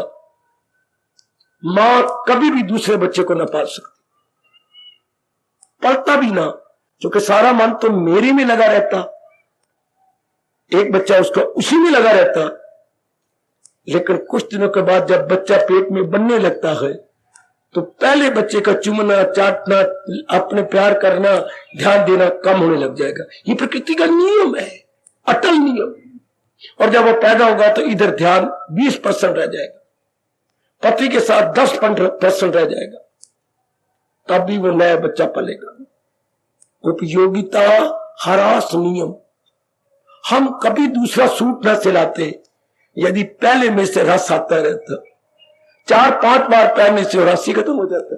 मां कभी भी दूसरे बच्चे को ना पाल सकती, पलता भी ना, क्योंकि सारा मन तो मेरे में लगा रहता, एक बच्चा उसका उसी में लगा रहता। लेकिन कुछ दिनों के बाद जब बच्चा पेट में बनने लगता है तो पहले बच्चे का चूमना, चाटना, अपने प्यार करना, ध्यान देना कम होने लग जाएगा। ये प्रकृति का नियम है, अटल नियम। और जब वो पैदा होगा तो इधर ध्यान 20% रह जाएगा, पति के साथ 10% रह जाएगा, तब भी वो नया बच्चा पलेगा। उपयोगिता ह्रास नियम। हम कभी दूसरा सूट न सिलाते यदि पहले में से रस आता रहता। 4-5 बार पहनने से रस ही खत्म हो जाता।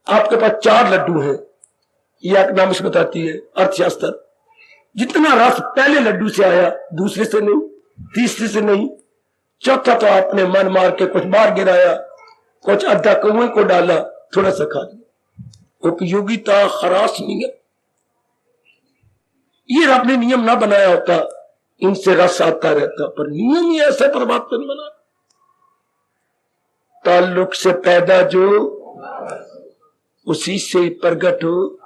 आपके पास 4 लड्डू हैं, यह इकोनॉमिक्स बताती है, अर्थशास्त्र। जितना रस पहले लड्डू से आया, दूसरे से नहीं, तीसरे से नहीं, चौथा तो आपने मन मार के कुछ बाहर गिराया, कुछ अद्धा कुएं को डाला, थोड़ा सा खा लिया। उपयोगिता ह्रास नियम। ये रब ने नियम ना बनाया होता, इनसे रस आता रहता, पर नियम ही ऐसा परमात्मा ने बना। ताल्लुक से पैदा जो उसी से प्रगट हो,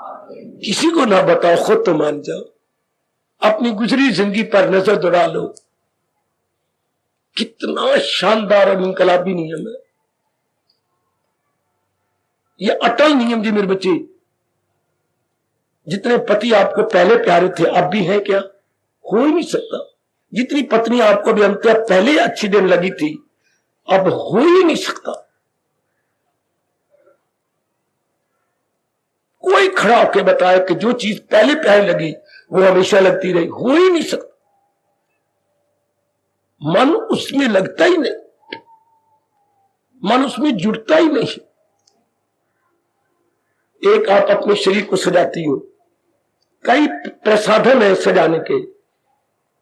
किसी को ना बताओ खुद तो मान जाओ। अपनी गुजरी जिंदगी पर नजर दौड़ा लो। कितना शानदार और इनकलाबी नियम है ये, अटल नियम जी मेरे बच्चे। जितने पति आपको पहले प्यारे थे अब भी हैं क्या? हो ही नहीं सकता। जितनी पत्नी आपको भी अंत पहले अच्छी दिन लगी थी अब हो ही नहीं सकता। कोई खड़ा होकर बताए कि जो चीज पहले प्यारी लगी वो हमेशा लगती रही, हो ही नहीं सकता। मन उसमें लगता ही नहीं, मन उसमें जुड़ता ही नहीं। एक आप अपने शरीर को सजाती हो, कई प्रसाधन है सजाने के,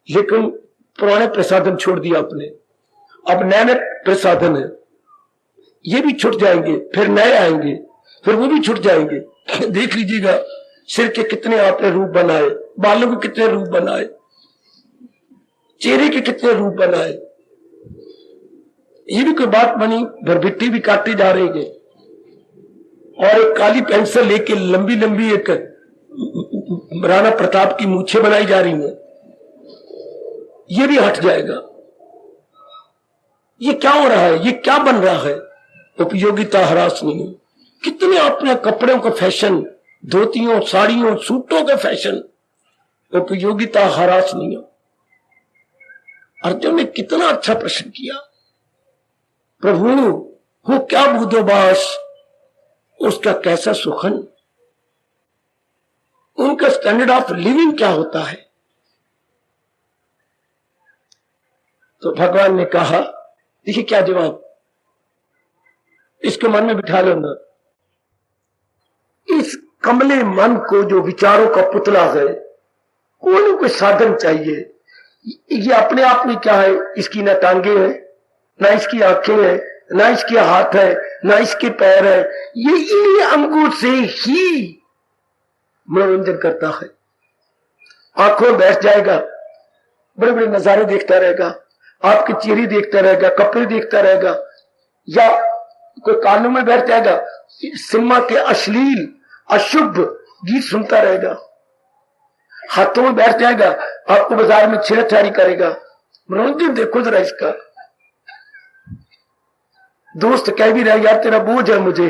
लेकिन पुराने प्रसाधन छोड़ दिया आपने, अब नए प्रसाधन है। ये भी छूट जाएंगे, फिर नए आएंगे, फिर वो भी छूट जाएंगे। देख लीजिएगा सिर के कितने आपने रूप बनाए, बालों के कितने रूप बनाए, चेहरे के कितने रूप बनाए। ये भी कोई बात बनी? भरभिट्टी भी काटते जा रहे हैं और एक काली पेंसिल लेके लंबी लंबी एक राणा प्रताप की मूछें बनाई जा रही हैं। ये भी हट जाएगा। ये क्या हो रहा है? ये क्या बन रहा है? उपयोगिता ह्रास नियम। कितने अपने कपड़ों का फैशन, धोतियों, साड़ियों, सूटों का फैशन, उपयोगिता ह्रास नियम। अर्जुन ने कितना अच्छा प्रश्न किया, प्रभु हो क्या बुद्धोबास, उसका कैसा सुखन, उनका स्टैंडर्ड ऑफ लिविंग क्या होता है? तो भगवान ने कहा, देखिए क्या जवाब, इसको मन में बिठा लो ना। इस कमले मन को जो विचारों का पुतला है, कोई कोई साधन चाहिए। ये अपने आप में क्या है? इसकी ना टांगे हैं, ना इसकी आंखें हैं, ना इसके हाथ है, ना इसके पैर है। ये इन्हीं अंगों से ही मनोरंजन करता है। आंखों में बैठ जाएगा, बड़े बड़े नजारे देखता रहेगा, आपके चेहरे देखता रहेगा, कपड़े देखता रहेगा, या कोई कानों में बैठ जाएगा, सिनेमा के अश्लील अशुभ गीत सुनता रहेगा, हाथों में बैठ जाएगा, आपको बाजार में छेड़छाड़ी करेगा। मनोरंजन देखो जरा इसका। दोस्त कह भी रहा यार तेरा बोझ है मुझे,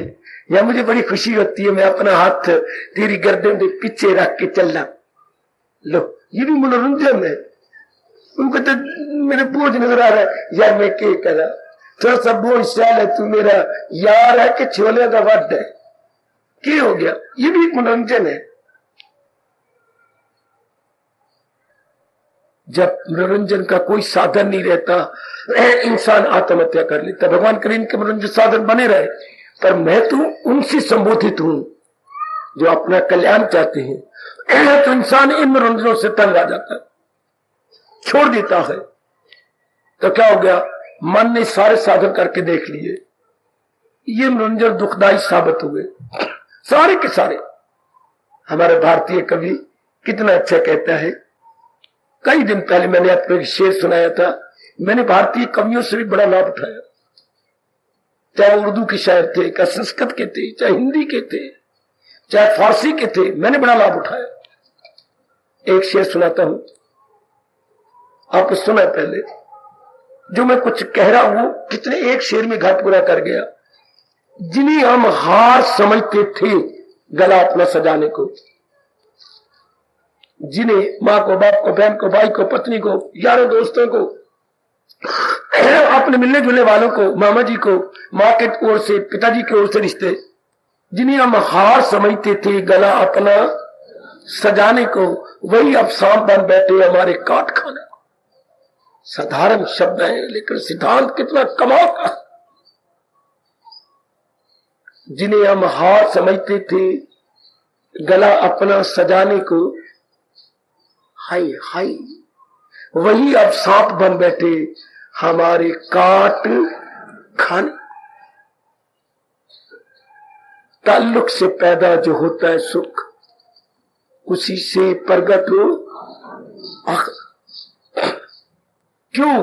या मुझे बड़ी खुशी होती है मैं अपना हाथ तेरी गर्दन के पीछे रख के चलना, लो ये भी मनोरंजन है। उनको तो मेरे बोझ नजर आ रहा है, यार मैं क्या करा, थोड़ा सा बोझ सह है, तू मेरा यार है कि छोले का वट है, क्या हो गया, ये भी एक मनोरंजन है। जब मनोरंजन का कोई साधन नहीं रहता, इंसान आत्महत्या कर लेता। भगवान करे इनके मनोरंजन साधन बने रहे, पर मैं तो उनसे संबोधित हूं जो अपना कल्याण चाहते हैं। तो इंसान इन मनोरंजनों से तंग आ जाता है, छोड़ देता है। तो क्या हो गया, मन ने सारे साधन करके देख लिए, ये मनोरंजन दुखदायी साबित हुए सारे के सारे। हमारे भारतीय कवि कितना अच्छा कहता है, कई दिन पहले मैंने आपको एक शेर सुनाया था, मैंने भारतीय कवियों से भी बड़ा लाभ उठाया, चाहे उर्दू के शायर थे, चाहे संस्कृत के थे, चाहे हिंदी के थे, चाहे फारसी के थे, मैंने बड़ा लाभ उठाया। एक शेर सुनाता हूं, आपको सुना पहले, जो मैं कुछ कह रहा हूं कितने एक शेर में घर पूरा कर गया। जिन्हें हम हार समझते थे गला अपना सजाने को, जिन्हें माँ को, बाप को, बहन को, भाई को, पत्नी को, यारों दोस्तों को, अपने मिलने जुलने वालों को, मामा जी को, माँ के ओर से, पिताजी की ओर से रिश्ते, जिन्हें हम हार समझते थे गला अपना सजाने को, वही अब सांप बन बैठे हमारे काट खाने को। साधारण शब्द है लेकिन सिद्धांत कितना कमाल का। जिन्हें हम हार समझते थे गला अपना सजाने को, हाय हाय वही अब सांप बन बैठे हमारे काट खाने। ताल्लुक से पैदा जो होता है सुख, उसी से प्रगट हो क्यों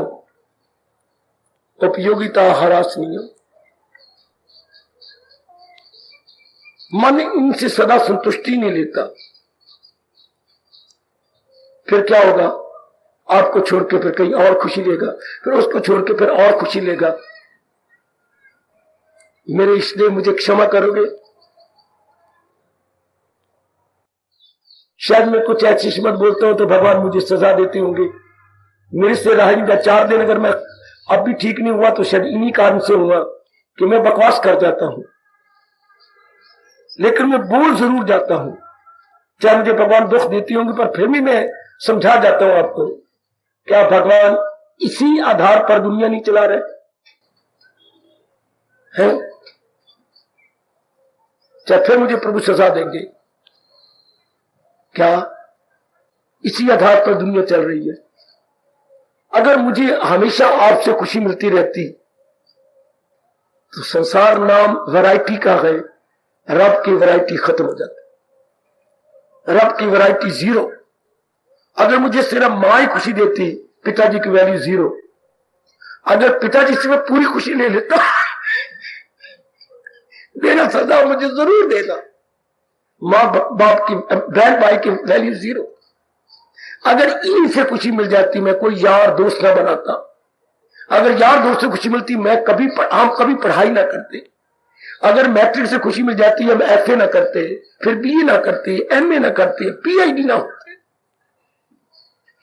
उपयोगिता हरासनीय। मन इनसे सदा संतुष्टि नहीं लेता, फिर क्या होगा, आपको छोड़ के फिर कहीं और खुशी लेगा, फिर उसको छोड़ के फिर और खुशी लेगा। मेरे इसलिए मुझे क्षमा करोगे, शायद मैं कुछ ऐसी शिमत बोलता हूं तो भगवान मुझे सजा देते होंगे। मेरे से रहा 4 दिन अगर मैं अब भी ठीक नहीं हुआ तो शायद इन्हीं कारण से हुआ कि मैं बकवास कर जाता हूं, लेकिन मैं बोल जरूर जाता हूं। चाहे मुझे भगवान दुख देती होंगे पर फिर भी मैं समझा जाता हूं आपको, क्या भगवान इसी आधार पर दुनिया नहीं चला रहे हैं? चाहे फिर मुझे प्रभु सजा देंगे, क्या इसी आधार पर दुनिया चल रही है? अगर मुझे हमेशा आपसे खुशी मिलती रहती तो संसार नाम वैरायटी का है, रब की वैरायटी खत्म हो जाती, रब की वैरायटी 0। अगर मुझे सिर्फ मां ही खुशी देती, पिताजी की वैल्यू 0। अगर पिताजी से मैं पूरी खुशी ले लेता, देना सजा मुझे जरूर देना, मां बाप की, बहन भाई की वैल्यू 0। अगर इन्हीं से खुशी मिल जाती, मैं कोई यार दोस्त ना बनाता। अगर यार दोस्त से खुशी मिलती, हम कभी पढ़ाई ना करते। अगर मैट्रिक से खुशी मिल जाती, हम FA ना करते, फिर BA ना करते, MA ना करते, PhD ना होते।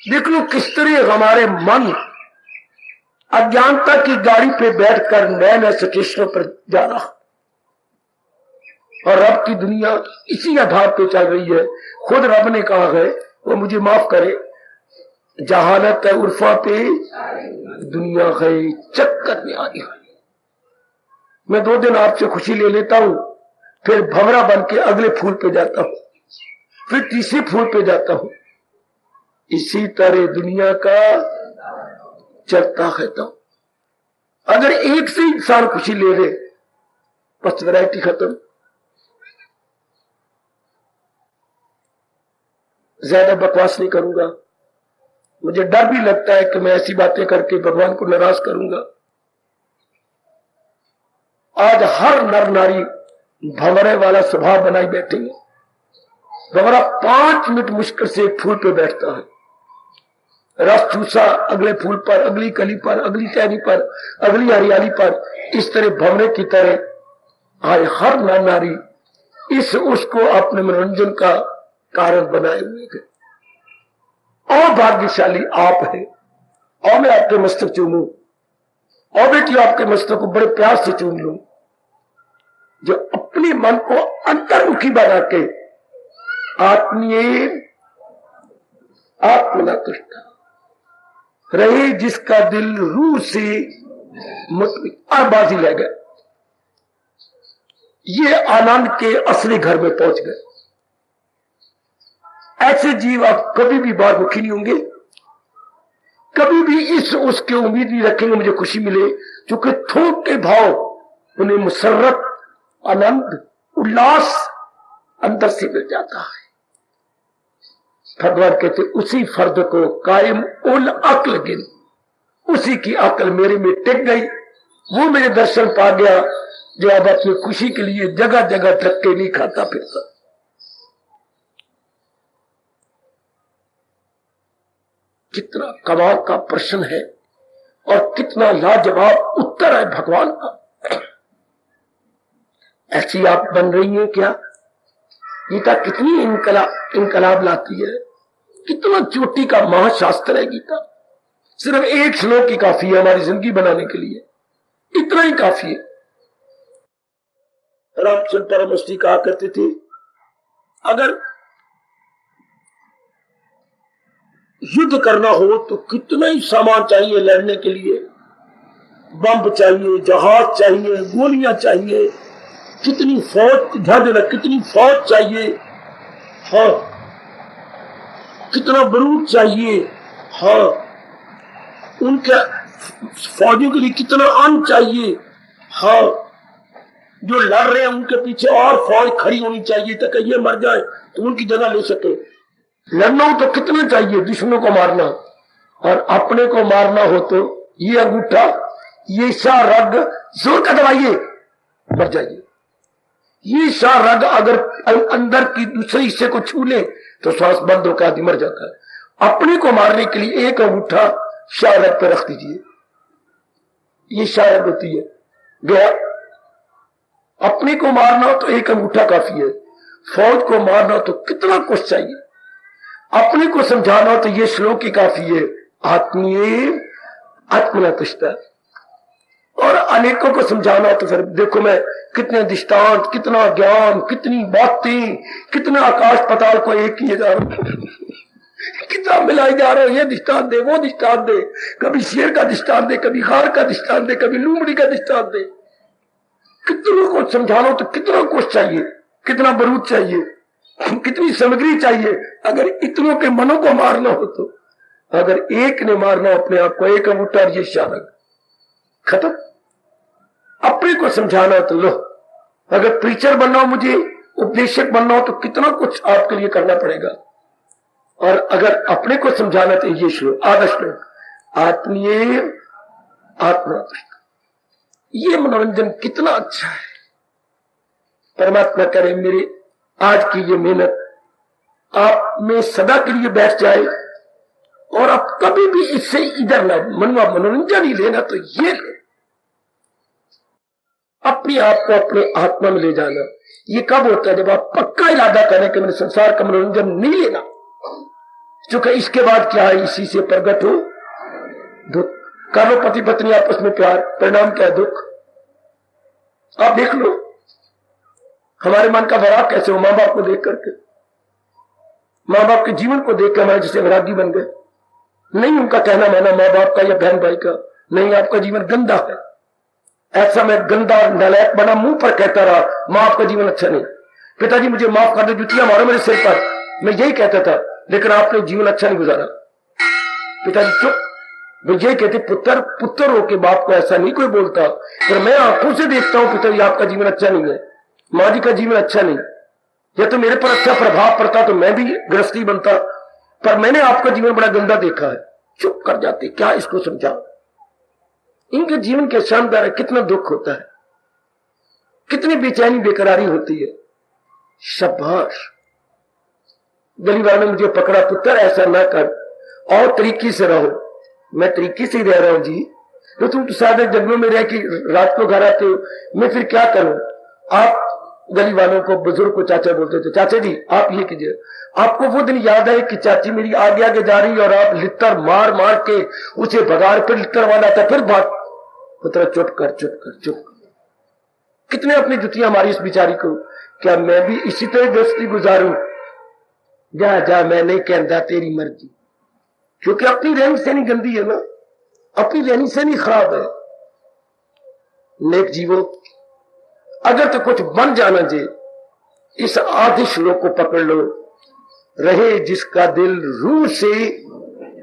देख लो किस तरह हमारे मन अज्ञानता की गाड़ी पे बैठकर नए नए स्टेशनों पर जा रहा, और रब की दुनिया इसी आधार पे चल रही है। खुद रब ने कहा है, वो मुझे माफ करे, जहानत है उर्फा पे दुनिया है चक्कर में आई है। मैं 2 दिन आपसे खुशी ले लेता हूं, फिर भंवरा बन के अगले फूल पे जाता हूं, फिर तीसरे फूल पे जाता हूं। इसी तरह दुनिया का चलता है। तो अगर एक से इंसान खुशी ले ले, बस वैरायटी खत्म। ज्यादा बकवास नहीं करूंगा, मुझे डर भी लगता है कि मैं ऐसी बातें करके भगवान को नाराज करूंगा। आज हर नर नारी भंवरे वाला स्वभाव बनाई बैठेंगे। भंवरा 5 मिनट मुश्किल से एक फूल पे बैठता है, रस चूसा अगले फूल पर, अगली कली पर, अगली टहनी पर, अगली हरियाली पर। इस तरह भंवरे की तरह आज हर नर नारी इस उसको अपने मनोरंजन का कारण बनाए हुए थे। और भाग्यशाली आप है। और मैं आपके मस्तक चूमू, और बेटी आपके मस्तक को बड़े प्यार से चूम लूं, जो अपने मन को अंतर्मुखी बना के आत्मीय आत्मना तुष्ट रहे, जिसका दिल रूह से आबादी ले गए, ये आनंद के असली घर में पहुंच गए। ऐसे जीव आप कभी भी बारमुखी नहीं होंगे, कभी भी इस उसके उम्मीद नहीं रखेंगे मुझे खुशी मिले, क्योंकि थोक के भाव उन्हें मुसर्रत, आनंद, उल्लास अंदर से मिल जाता है। भगवान कहते उसी फर्द को कायम उल अक्ल गिन, उसी की अक्ल मेरे में टिक गई, वो मेरे दर्शन पा गया, जो अब अपनी खुशी के लिए जगह जगह धक्के नहीं खाता फिरता। कितना कमाल का प्रश्न है और कितना लाजवाब उत्तर है भगवान का। ऐसी आप बन रही हैं क्या? गीता कितनी इनकलाब लाती है, कितना चोटी का महाशास्त्र है गीता। सिर्फ एक श्लोक ही काफी है हमारी जिंदगी बनाने के लिए, इतना ही काफी है। रामचंद्र परमहंस कहा करते थे, अगर युद्ध करना हो तो कितना ही सामान चाहिए लड़ने के लिए, बम चाहिए, जहाज चाहिए, गोलियां चाहिए, कितनी फौज, ध्यान देना, कितनी फौज चाहिए, हाँ, कितना बारूद चाहिए, हाँ, उनके फौजियों के लिए कितना अन्न चाहिए, हाँ, जो लड़ रहे हैं उनके पीछे और फौज खड़ी होनी चाहिए ताकि ये मर जाए तो उनकी जगह ले सके। लड़ना हो तो कितना चाहिए दुश्मनों को मारना, और अपने को मारना हो तो ये अंगूठा, ये शाह रग जोर का दबाइए मर जाइए। ये शाह रग अगर अंदर की दूसरे हिस्से को छू ले तो श्वास बंद होकर आदमी मर जाता है। अपने को मारने के लिए एक अंगूठा शाह रग पर रख दीजिए, ये शाह रग होती है, गया। अपने को मारना हो तो एक अंगूठा काफी है, फौज को मारना हो तो कितना कुछ चाहिए, अपने को समझाना हो तो ये श्लोक ही काफी है, आत्मीय आत्मना तुष्ट। और अनेकों को समझाना हो तो फिर देखो मैं कितने दृष्टांत, कितना ज्ञान, कितनी बातें, कितना आकाश पताल को एक किए जा रहा हूं कितना मिलाई जा रहा हूं, ये दृष्टांत दे, वो दृष्टांत दे, कभी शेर का दृष्टांत दे, कभी हार का दृष्टांत दे, कभी लूमड़ी का दृष्टांत दे। कितनों को समझाना हो तो कितना कुछ चाहिए, कितना बारूद चाहिए, कितनी सामग्री चाहिए। अगर इतनों के मनों को मारना हो तो, अगर एक ने मारना हो अपने आप को, एक अंगूठा ये शारक खत्म। अपने को समझाना हो तो लो, अगर प्रीचर बनना हो, मुझे उपदेशक बनना हो तो कितना कुछ आपके लिए करना पड़ेगा। और अगर अपने को समझाना तो ये श्लोक, आधा श्लोक, आत्मीय आत्मा, ये मनोरंजन कितना अच्छा है। परमात्मा करे मेरे आज की ये मेहनत आप में सदा के लिए बैठ जाए, और आप कभी भी इससे इधर ना मनवा मनोरंजन ही लेना तो ये ले, अपने आप को अपने आत्मा में ले जाना। ये कब होता है? जब आप पक्का इरादा करें कि मैंने संसार का मनोरंजन नहीं लेना, क्योंकि इसके बाद क्या है, इसी से प्रकट हो दुख। कर लो पति पत्नी आपस में प्यार, परिणाम क्या है? दुख। आप देख लो हमारे मन का वैराग कैसे हो, मां बाप को देख करके, मां बाप के जीवन को देख कर हमारे जैसे वैरागी बन गए। नहीं उनका कहना माना मां बाप का या बहन भाई का, नहीं आपका जीवन गंदा है। ऐसा मैं गंदा नालायक बना, मुंह पर कहता रहा मां आपका जीवन अच्छा नहीं, पिताजी मुझे माफ कर दे, जुतियां मारो मेरे सिर पर, मैं यही कहता था, लेकिन आपने जीवन अच्छा नहीं गुजारा। पिताजी चुप, वो ये कहते पुत्र पुत्र हो के बाप को ऐसा नहीं कोई बोलता, पर मैं आंखों से देखता हूं पिताजी आपका जीवन अच्छा नहीं है, माँ जी का जीवन अच्छा नहीं, या तो मेरे पर अच्छा प्रभाव पड़ता तो मैं भी गृहस्थी बनता, पर मैंने आपका जीवन बड़ा गंदा देखा है। चुप कर जाते, क्या इसको समझा। इनके जीवन के शानदार है, कितना दुख होता है, कितनी बेचैनी बेकरारी होती है। शाबाश। गली वाले ने मुझे पकड़ा, पुत्र ऐसा ना कर और तरीके से रहो। मैं तरीके से ही रह रहा हूं जी, तो तुम तो सारे जंगलों में रह के रात को घर आते हो, मैं फिर क्या करूं। आप गली वालों को, बुजुर्ग को चाचा बोलते थे, चाचा जी आप ये कीजिए, आपको वो दिन याद है कि चाची मेरी आगे आगे जा रही और आप लिट्टर मार मार के उसे भगार, फिर लिट्टर वाला था, फिर भाग। पुत्र चुप कर चुप कर चुप कर। कितने अपनी जुतियां मारी इस बिचारी को। क्या मैं भी इसी तरह गृहस्थी गुजारूं? जा जा, मैं नहीं कहता, तेरी मर्जी। क्योंकि अपनी रहनी सहनी गंदी है ना, अपनी रहनी सहनी खराब है। नेक जीवो, अगर तो कुछ बन जाना जे, इस आदि श्लोक को पकड़ लो। रहे जिसका दिल रूह से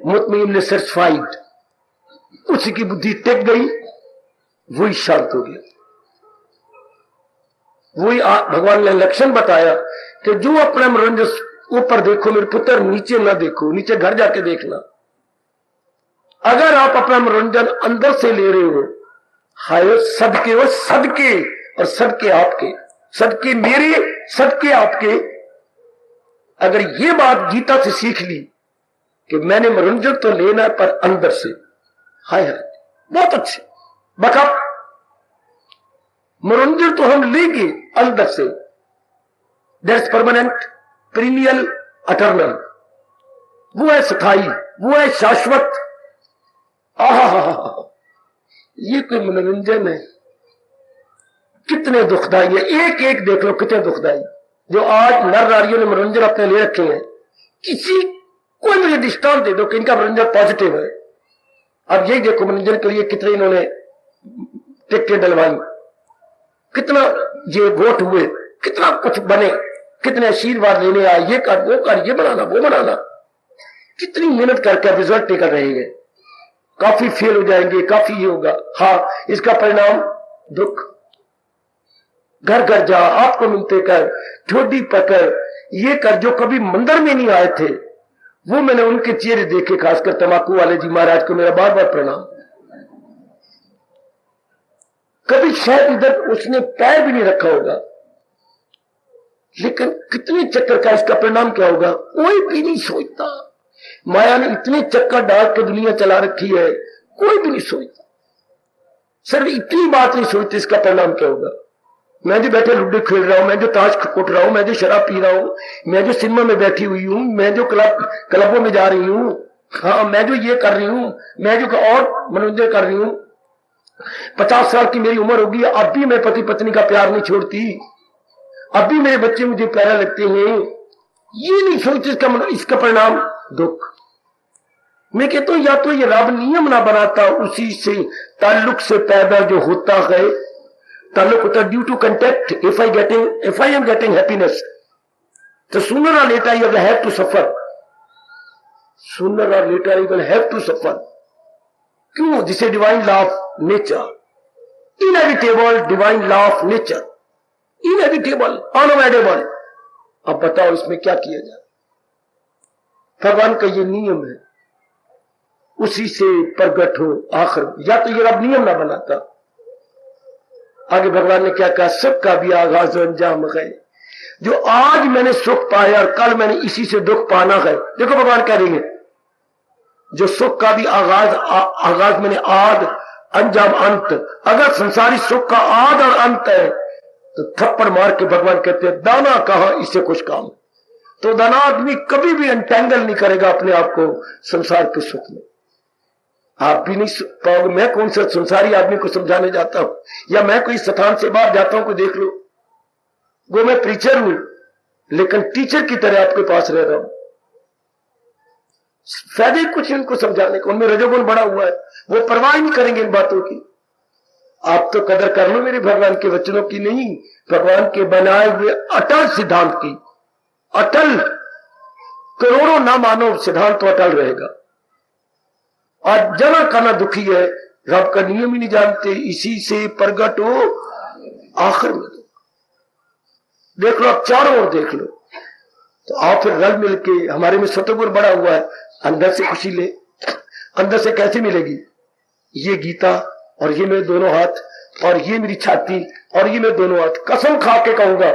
मुतमईन सेटिस्फाइड, उसी की बुद्धि टिक गई, वही शांत हो गया। वही भगवान ने लक्षण बताया कि जो अपना मनोरंजन ऊपर देखो मेरे पुत्र, नीचे ना देखो, नीचे घर जाके देखना। अगर आप अपना मनोरंजन अंदर से ले रहे हो, हाय सदके हो, सदके और सदके आपके, सदके मेरे, सदके आपके। अगर ये बात गीता से सीख ली कि मैंने मनोरंजन तो लेना पर अंदर से, हाय हाय बहुत अच्छे बका, मनोरंजन तो हम लेंगे अंदर से। That's permanent, perennial, eternal. वो है स्थायी, वो है शाश्वत। ये कोई मनोरंजन है? कितने दुखदाई है, एक एक देख लो कितने दुखदाई। जो आज नर नारियों ने मनोरंजन अपने लिए रखे हैं, किसी कोई मुझे दृष्टांत दे दो कि इनका मनोरंजन पॉजिटिव है। अब यही देखो मनोरंजन के लिए कितने इन्होंने टिकटें डलवाई, कितना ये वोट हुए, कितना कुछ बने, कितने आशीर्वाद लेने आए, ये कर वो कर, ये बनाना वो बनाना, कितनी मेहनत करके रिजल्ट निकल रहे हैं। काफी फेल हो जाएंगे, काफी ये होगा। हाँ, इसका परिणाम दुख। घर घर जा, आपको मिलते कर, ठोडी पकड़, ये कर, जो कभी मंदिर में नहीं आए थे वो मैंने उनके चेहरे देखे, खासकर तमाकू वाले जी महाराज को मेरा बार बार प्रणाम। कभी शायद इधर उसने पैर भी नहीं रखा होगा, लेकिन कितने चक्कर का इसका परिणाम क्या होगा कोई भी नहीं सोचता। माया ने इतने चक्कर डाल के दुनिया चला रखी है, कोई भी नहीं सोचता। सिर्फ इतनी बात नहीं सोचते इसका परिणाम क्या होगा। मैं जो बैठे लुड्डे खेल रहा हूं, मैं जो ताश कुट रहा हूं, मैं जो शराब पी रहा हूं, मैं जो सिनेमा में बैठी हुई हूं, मैं जो क्लबों में जा रही हूं, हाँ मैं जो ये कर रही हूं, मैं जो और मनोरंजन कर रही हूं, 50 साल की मेरी उम्र होगी, अब भी मैं पति पत्नी का प्यार नहीं छोड़ती, अब भी मेरे बच्चे मुझे प्यारा लगते हैं। ये नहीं सोचते इसका परिणाम दुख। मैं कहता हूं या तो ये रब नियम ना बनाता, उसी से ताल्लुक से पैदा जो होता है, ताल्लुक होता due to contact. If I am getting happiness, तो सूनर और later you will have to suffer, sooner और later you will have to suffer. क्यों? जिसे divine law of nature, inevitable divine law of nature, inevitable, unavoidable. अब बताओ इसमें क्या किया जाए? भगवान का ये नियम है, उसी से प्रगट हो आखिर। या तो ये रब नियम ना बनाता। आगे भगवान ने क्या कहा? सुख का भी आगाज अंजाम है। जो आज मैंने सुख पाया और कल मैंने इसी से दुख पाना है। देखो भगवान कह रही है, जो सुख का भी आगाज मैंने आद, अंजाम अंत। अगर संसारी सुख का आद और अंत है तो थप्पड़ मार के भगवान कहते हैं दाना कहा, इससे कुछ काम। तो दाना आदमी कभी भी एंटेंगल नहीं करेगा अपने आप को संसार के सुख में। आप भी नहीं पाओगे। मैं कौन सा संसारी आदमी को समझाने जाता हूं, या मैं कोई स्थान से बाहर जाता हूं, को देख लो, वो मैं प्रीचर हूं, लेकिन टीचर की तरह आपके पास रह रहा हूं। फायदे कुछ इनको समझाने को, उनमें रजोगुण बड़ा हुआ है, वो परवाह नहीं करेंगे इन बातों की। आप तो कदर कर लो मेरे भगवान के वचनों की, नहीं भगवान के बनाए हुए अटल सिद्धांत की। अटल, करोड़ों ना मानो सिद्धांत तो अटल रहेगा। आज जना खाना दुखी है, रब का नियम ही नहीं जानते, इसी से प्रगट हो आखिर में। देख लो, आप चारों ओर देख लो, तो आप फिर रल मिल के, हमारे में सतगुर बड़ा हुआ है, अंदर से खुशी ले। अंदर से कैसे मिलेगी? ये गीता और ये मेरे दोनों हाथ और ये मेरी छाती और ये मेरे दोनों हाथ, कसम खा के कहूंगा,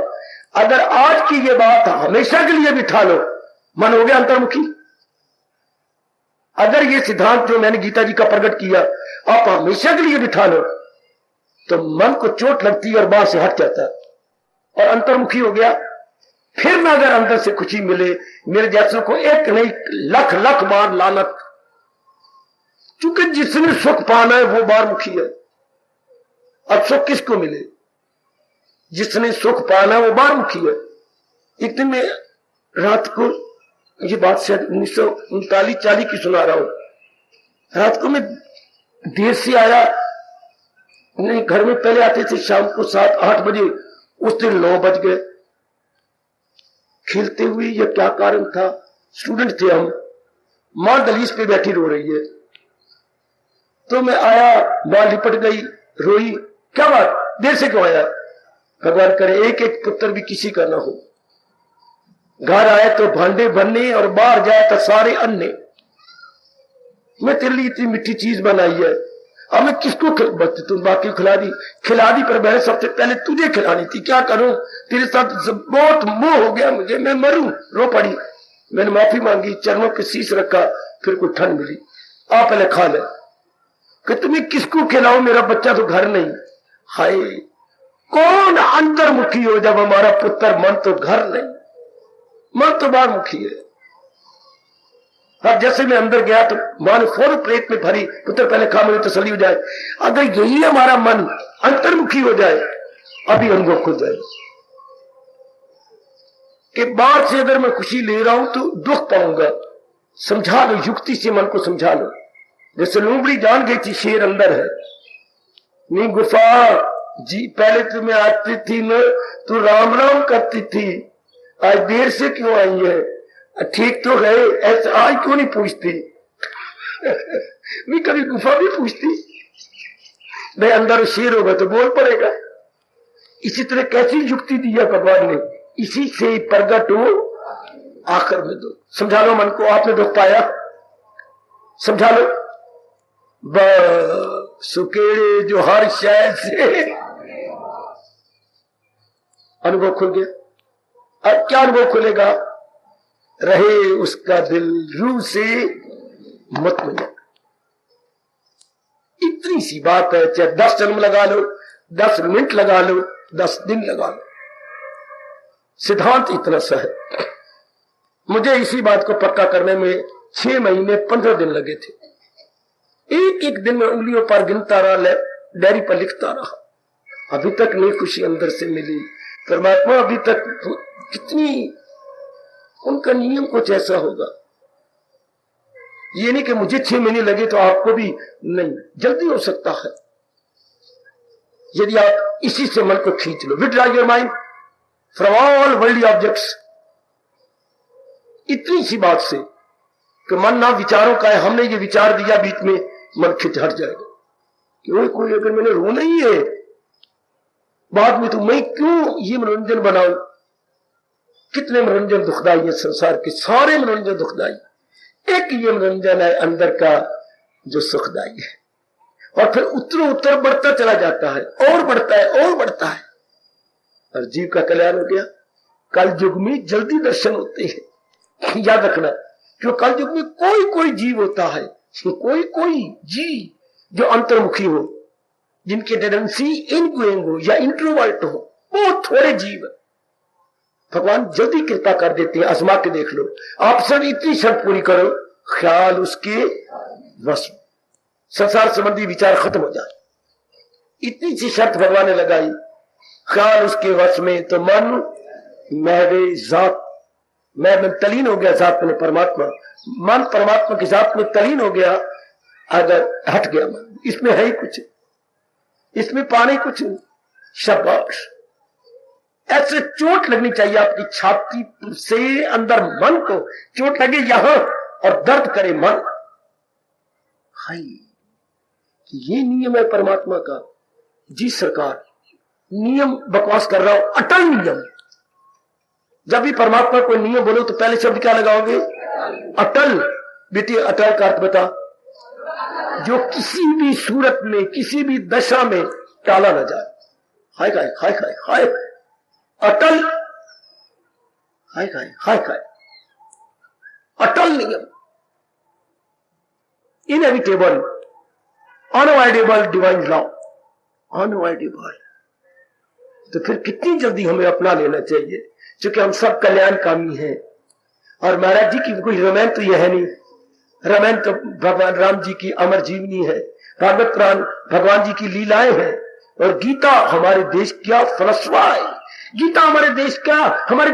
अगर आज की ये बात हमेशा के लिए बिठा लो, मन हो गया अंतर्मुखी। अगर ये सिद्धांत जो मैंने गीता जी का प्रकट किया आप हमेशा के लिए बिठा लो, तो मन को चोट लगती है और बाहर से हट जाता है और अंतर्मुखी हो गया। फिर ना अगर अंदर से खुशी मिले, मेरे जैसों को एक नहीं लख लख बार लानत, क्योंकि जिसने सुख पाना है वो बारमुखी है। अब सुख किसको मिले? जिसने सुख पाना है वो बारमुखी है। एक दिन मैं रात को, ये बात शायद 1939-40 की सुना रहा हूं, रात को मैं देर से आया, नहीं घर में पहले आते थे शाम को 7-8 बजे, उस दिन 9 बज गए। खेलते हुए यह क्या कारण था, स्टूडेंट थे हम, मां दलीस पे बैठी रो रही है, तो मैं आया, मां लिपट गई, रोई, क्या बात, देर से क्यों आया? भगवान करे एक एक पुत्र भी किसी का ना हो, घर आए तो भांडे भरने और बाहर जाए तो सारे अन्ने। मैं तेरे लिए इतनी मीठी चीज बनाई है, अब मैं किसको तुम बाकी खिला दी, पर मैंने सबसे पहले तुझे खिलानी थी, क्या करूं, तेरे साथ बहुत मोह हो गया मुझे, मैं मरूं, रो पड़ी। मैंने माफी मांगी, चरणों पे शीश रखा, फिर कोई ठंड मिली, आ पहले खा ले। कि तुम्हें किसको खिलाओ, मेरा बच्चा तो घर नहीं। हाय, कौन अंतर्मुखी हो जब हमारा पुत्र मन तो घर नहीं, मन तो बाहरमुखी है। अब जैसे मैं अंदर गया तो मां ने फौरन प्लेट में भरी, पुत्र पहले खा, मुझे तसल्ली हो जाए। अगर यही हमारा मन अंतर्मुखी हो जाए, अभी अनुभव खुल जाए कि बाहर से अगर मैं खुशी ले रहा हूं तो दुख पाऊंगा। समझा लो, युक्ति से मन को समझा लो। जैसे लोमड़ी जान गई थी शेर अंदर है, नहीं गुफा जी, पहले तुम्हें आती थी न, तू राम राम करती थी, आज देर से क्यों आई है? ठीक तो है, ऐसा आज क्यों नहीं पूछती? मैं कभी गुफा भी पूछती? भाई अंदर शेर होगा तो बोल पड़ेगा। इसी तरह कैसी युक्ति दी है भगवान ने, इसी से प्रगट हो आखिर में दो। समझा लो मन को, आपने दुख पाया, समझा लो। सुकेड़े जो हर शय से अनुभव खुल गया। अब क्या अनुभव खुलेगा? रहे उसका दिल रूह से मुतमईन। इतनी सी बात है, चाहे 10 जन्म लगा लो, 10 मिनट लगा लो, 10 दिन लगा लो, सिद्धांत इतना सा है। मुझे इसी बात को पक्का करने में 6 महीने 15 दिन लगे थे। एक एक दिन में उंगलियों पर गिनता रहा, डायरी पर लिखता रहा। अभी तक नहीं खुशी अंदर से मिली। परमात्मा अभी तक कितनी, उनका नियम कुछ ऐसा होगा। ये नहीं कि मुझे 6 महीने लगे तो आपको भी नहीं, जल्दी हो सकता है यदि आप इसी से मन को खींच लो। Withdraw your mind from all worldly objects. इतनी सी बात से कि मन ना विचारों का है, हमने ये विचार दिया, बीच में मन खिंच हट जाएगा। क्यों कोई अगर मैंने रोना ही है बाद में, तो मैं क्यों ये मनोरंजन बनाऊं? कितने मनोरंजन दुखदाई है संसार के, सारे मनोरंजन दुखदाई। एक ये मनोरंजन है अंदर का जो सुखदाई है, और फिर उत्तर बढ़ता चला जाता है, और बढ़ता है और बढ़ता है, और जीव का कल्याण हो गया। कल युग में जल्दी दर्शन होते हैं, याद रखना। क्यों कल युग में कोई कोई जीव होता है, कोई कोई जीव जो अंतर्मुखी हो, जिनकी टेंडेंसी इनगोइंग हो या इंट्रोवर्ट हो, बहुत थोड़े जीव। भगवान जल्दी कृपा कर देते हैं, आजमा के देख लो। आप सब इतनी शर्त पूरी करो, ख्याल उसके वश, संसार संबंधी विचार खत्म हो जाए। इतनी सी शर्त भगवान ने लगाई, ख्याल उसके वश में, तो मन मेरे जात, मैं तलीन हो गया जात में परमात्मा, मन परमात्मा की जात में तलीन हो गया। अगर हट गया मन, इसमें है ही कुछ, इसमें पाने कुछ नहीं। शाबाश, ऐसे चोट लगनी चाहिए आपकी छाती से अंदर, मन को चोट लगे यहां और दर्द करे मन। हाय कि ये नियम है परमात्मा का। जी सरकार, नियम बकवास कर रहा हूं, अटल नियम। जब भी परमात्मा कोई नियम बोलो तो पहले शब्द क्या लगाओगे? अटल। बेटी अटल का अर्थ बता। जो किसी भी सूरत में, किसी भी दशा में टाला न जाए। हाय खाए हाय खाए हाय, अटल। हाय खाए हाय खाए, अटल नियम, inevitable, unavoidable divine law, unavoidable. तो फिर कितनी जल्दी हमें अपना लेना चाहिए, क्योंकि हम सब कल्याणकामी हैं। और महाराज जी की कोई रामायण तो यह है नहीं, रामायण तो भगवान राम जी की अमर जीवनी है, भागवत पुराण भगवान जी की लीलाएं हैं, और गीता हमारे देश का फलसफा है। गीता हमारे देश का, हमारे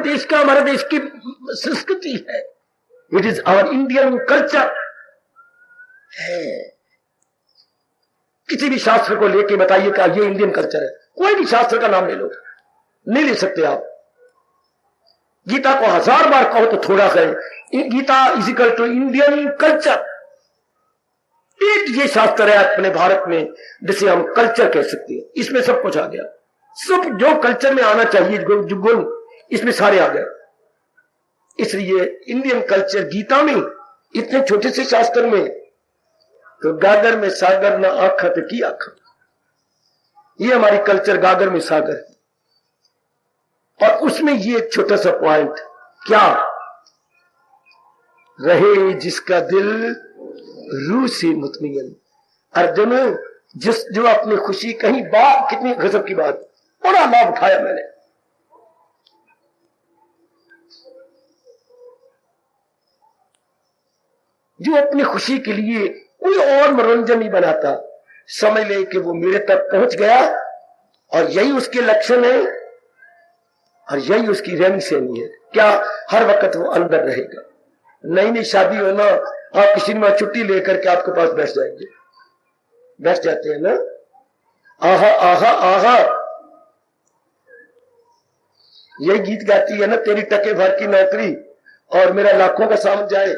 देश की संस्कृति है। It is our Indian culture है। किसी भी शास्त्र को लेके बताइए क्या ये इंडियन कल्चर है? कोई भी शास्त्र का नाम ले लो, नहीं ले सकते आप। गीता को 1000 बार कहो तो थोड़ा सा है। Gita is equal to Indian culture. एक ये शास्त्र है अपने भारत में जिसे हम कल्चर कह सकते हैं। इसमें सब कुछ आ गया, सब जो कल्चर में आना चाहिए, जो गुण इसमें सारे आ गए। इसलिए इंडियन कल्चर गीता में, इतने छोटे से शास्त्र में, तो गागर में सागर ना आखा तो की आखा। ये हमारी कल्चर गागर में सागर है। और उसमें ये एक छोटा सा पॉइंट, क्या रहे जिसका दिल रूह से मुतमईन। अर्जुन, जो अपनी खुशी कहीं बात, कितनी गजब की बात, बड़ा लाभ उठाया मैंने। जो अपनी खुशी के लिए कोई और मनोरंजन नहीं बनाता, समझ ले कि वो मेरे तक पहुंच गया, और यही उसके लक्षण है, और यही उसकी रहनी सहनी है। क्या हर वक्त वो अंदर रहेगा? नई नई शादी हो ना, आप किसी में छुट्टी लेकर के आपके पास बैठ जाएंगे, बैठ जाते हैं ना, आहा आहा आहा, यही गीत गाती है ना, तेरी टके भर की नौकरी और मेरा लाखों का सामान जाए,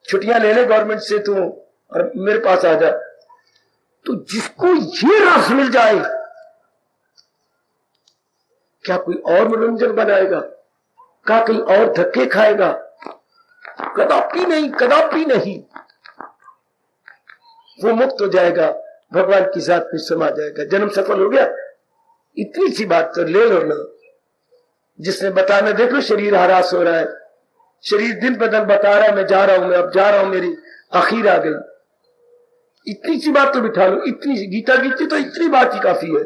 छुट्टियां ले ले गवर्नमेंट से तू और मेरे पास आ जा। तो जिसको ये रस मिल जाए, क्या कोई और मनोरंजन बनाएगा? क्या कहीं और धक्के खाएगा? कदापि नहीं, कदापि नहीं। वो मुक्त हो जाएगा, भगवान की जात में समा जाएगा, जन्म सफल हो गया। इतनी सी बात तो ले लो ना। जिसने बताना, देख लो शरीर हरास हो रहा है, शरीर दिन ब दिन बता रहा है मैं जा रहा हूं, मैं अब जा रहा हूं, मेरी आखिर आ गई। इतनी सी बात तो बिठा लो, इतनी सी। गीता गीती तो इतनी बात ही काफी है।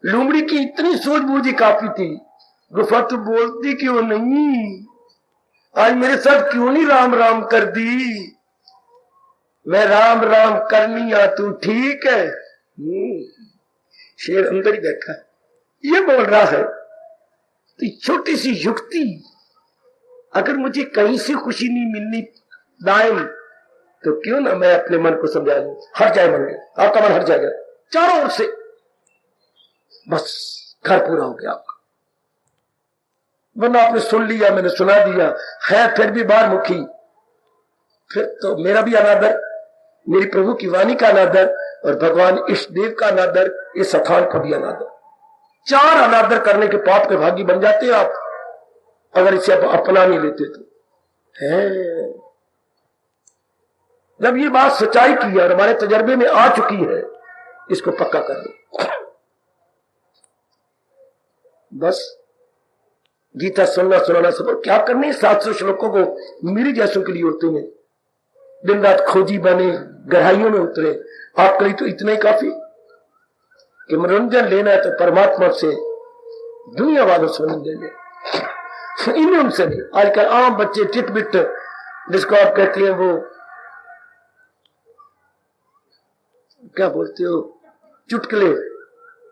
लूमड़ी की इतनी सूझबूझ ही काफी थी। गुफा तो बोलती क्यों नहीं, आज मेरे साथ क्यों नहीं राम राम कर दी? मैं राम राम करनी आ, तू ठीक है? शेर अंदर ही बैठा है, ये बोल रहा है। तो छोटी सी युक्ति, अगर मुझे कहीं से खुशी नहीं मिलनी दायम, तो क्यों ना मैं अपने मन को समझा लूं। हर जाए मन में, आपका मन हट जाएगा चारों ओर से, बस घर पूरा हो गया आपका। वरना आपने सुन लिया, मैंने सुना दिया है, फिर भी बार मुखी, फिर तो मेरा भी अनादर, मेरी प्रभु की वाणी का अनादर, और भगवान इष्ट देव का अनादर, इस स्थान का भी अनादर। 4 अनादर करने के पाप के भागी बन जाते हैं आप, अगर इसे आप अपना नहीं लेते तो। है जब ये बात सच्चाई की है और हमारे तजर्बे में आ चुकी है, इसको पक्का कर दो। बस गीता सुनना सुनाना सब क्या करने, 700 श्लोकों को मेरी जैसों के लिए होते हैं। दिन रात खोजी बने, गहराइयों में उतरे। आपके लिए तो इतना ही काफी कि मनोरंजन लेना है तो परमात्मा से, दुनिया वालों से मनोरंजन लेना, इन्हें उनसे नहीं। आजकल आम बच्चे टिट-बिट, जिसको आप कहते हैं वो क्या बोलते हो, चुटकुले,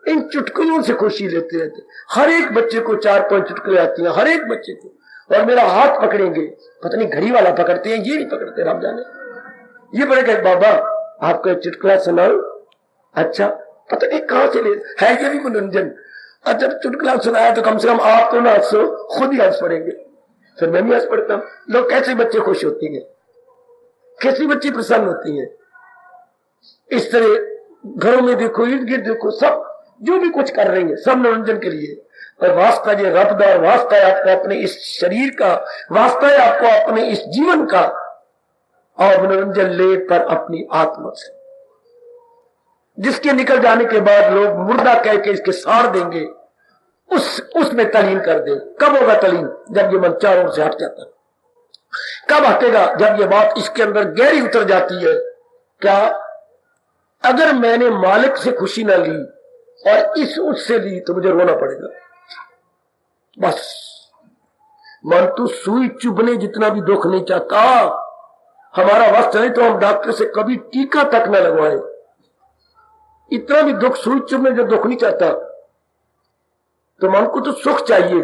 इन चुटकुलों से खुशी लेते रहते। हर एक बच्चे को 4-5 चुटकुले आती हैं, हर एक बच्चे को। और मेरा हाथ पकड़ेंगे, पता नहीं घड़ी वाला पकड़ते हैं, ये नहीं पकड़ते, राम जाने। ये पड़ेगा बाबा आपको चुटकुला सुनाओ, अच्छा पता नहीं कहां से ले है, ये भी मनोरंजन। और जब चुटकुला सुनाया तो कम से कम आप तो ना हंसो, खुद ही हंस पड़ेंगे, फिर मैं भी हंस पड़ता हूं। लोग कैसे बच्चे खुश होती हैं, कैसी बच्ची प्रसन्न होती हैं। इस तरह घरों में देखो, इर्द गिर्द देखो, सब जो भी कुछ कर रहे हैं सब मनोरंजन के लिए। और वास्ता ये रब दा, वास्ता है आपको अपने इस शरीर का, वास्ता है आपको अपने इस जीवन का, और मनोरंजन ले पर अपनी आत्मा से, जिसके निकल जाने के बाद लोग मुर्दा कह के इसके साड़ देंगे, उसमें तलीन कर दे। कब होगा तलीन? जब ये मन चारों से हट जाता है। कब हटेगा? जब ये बात इसके अंदर गहरी उतर जाती है। क्या? अगर मैंने मालिक से खुशी ना ली और इस उससे ली तो मुझे रोना पड़ेगा। बस मन तो सुई चुभने जितना भी दुख नहीं चाहता। हमारा वस्त नहीं तो हम डॉक्टर से कभी टीका तक न लगवाए। इतना भी दुख, सुई चुभने जो दुख नहीं चाहता, तो मन को तो सुख चाहिए।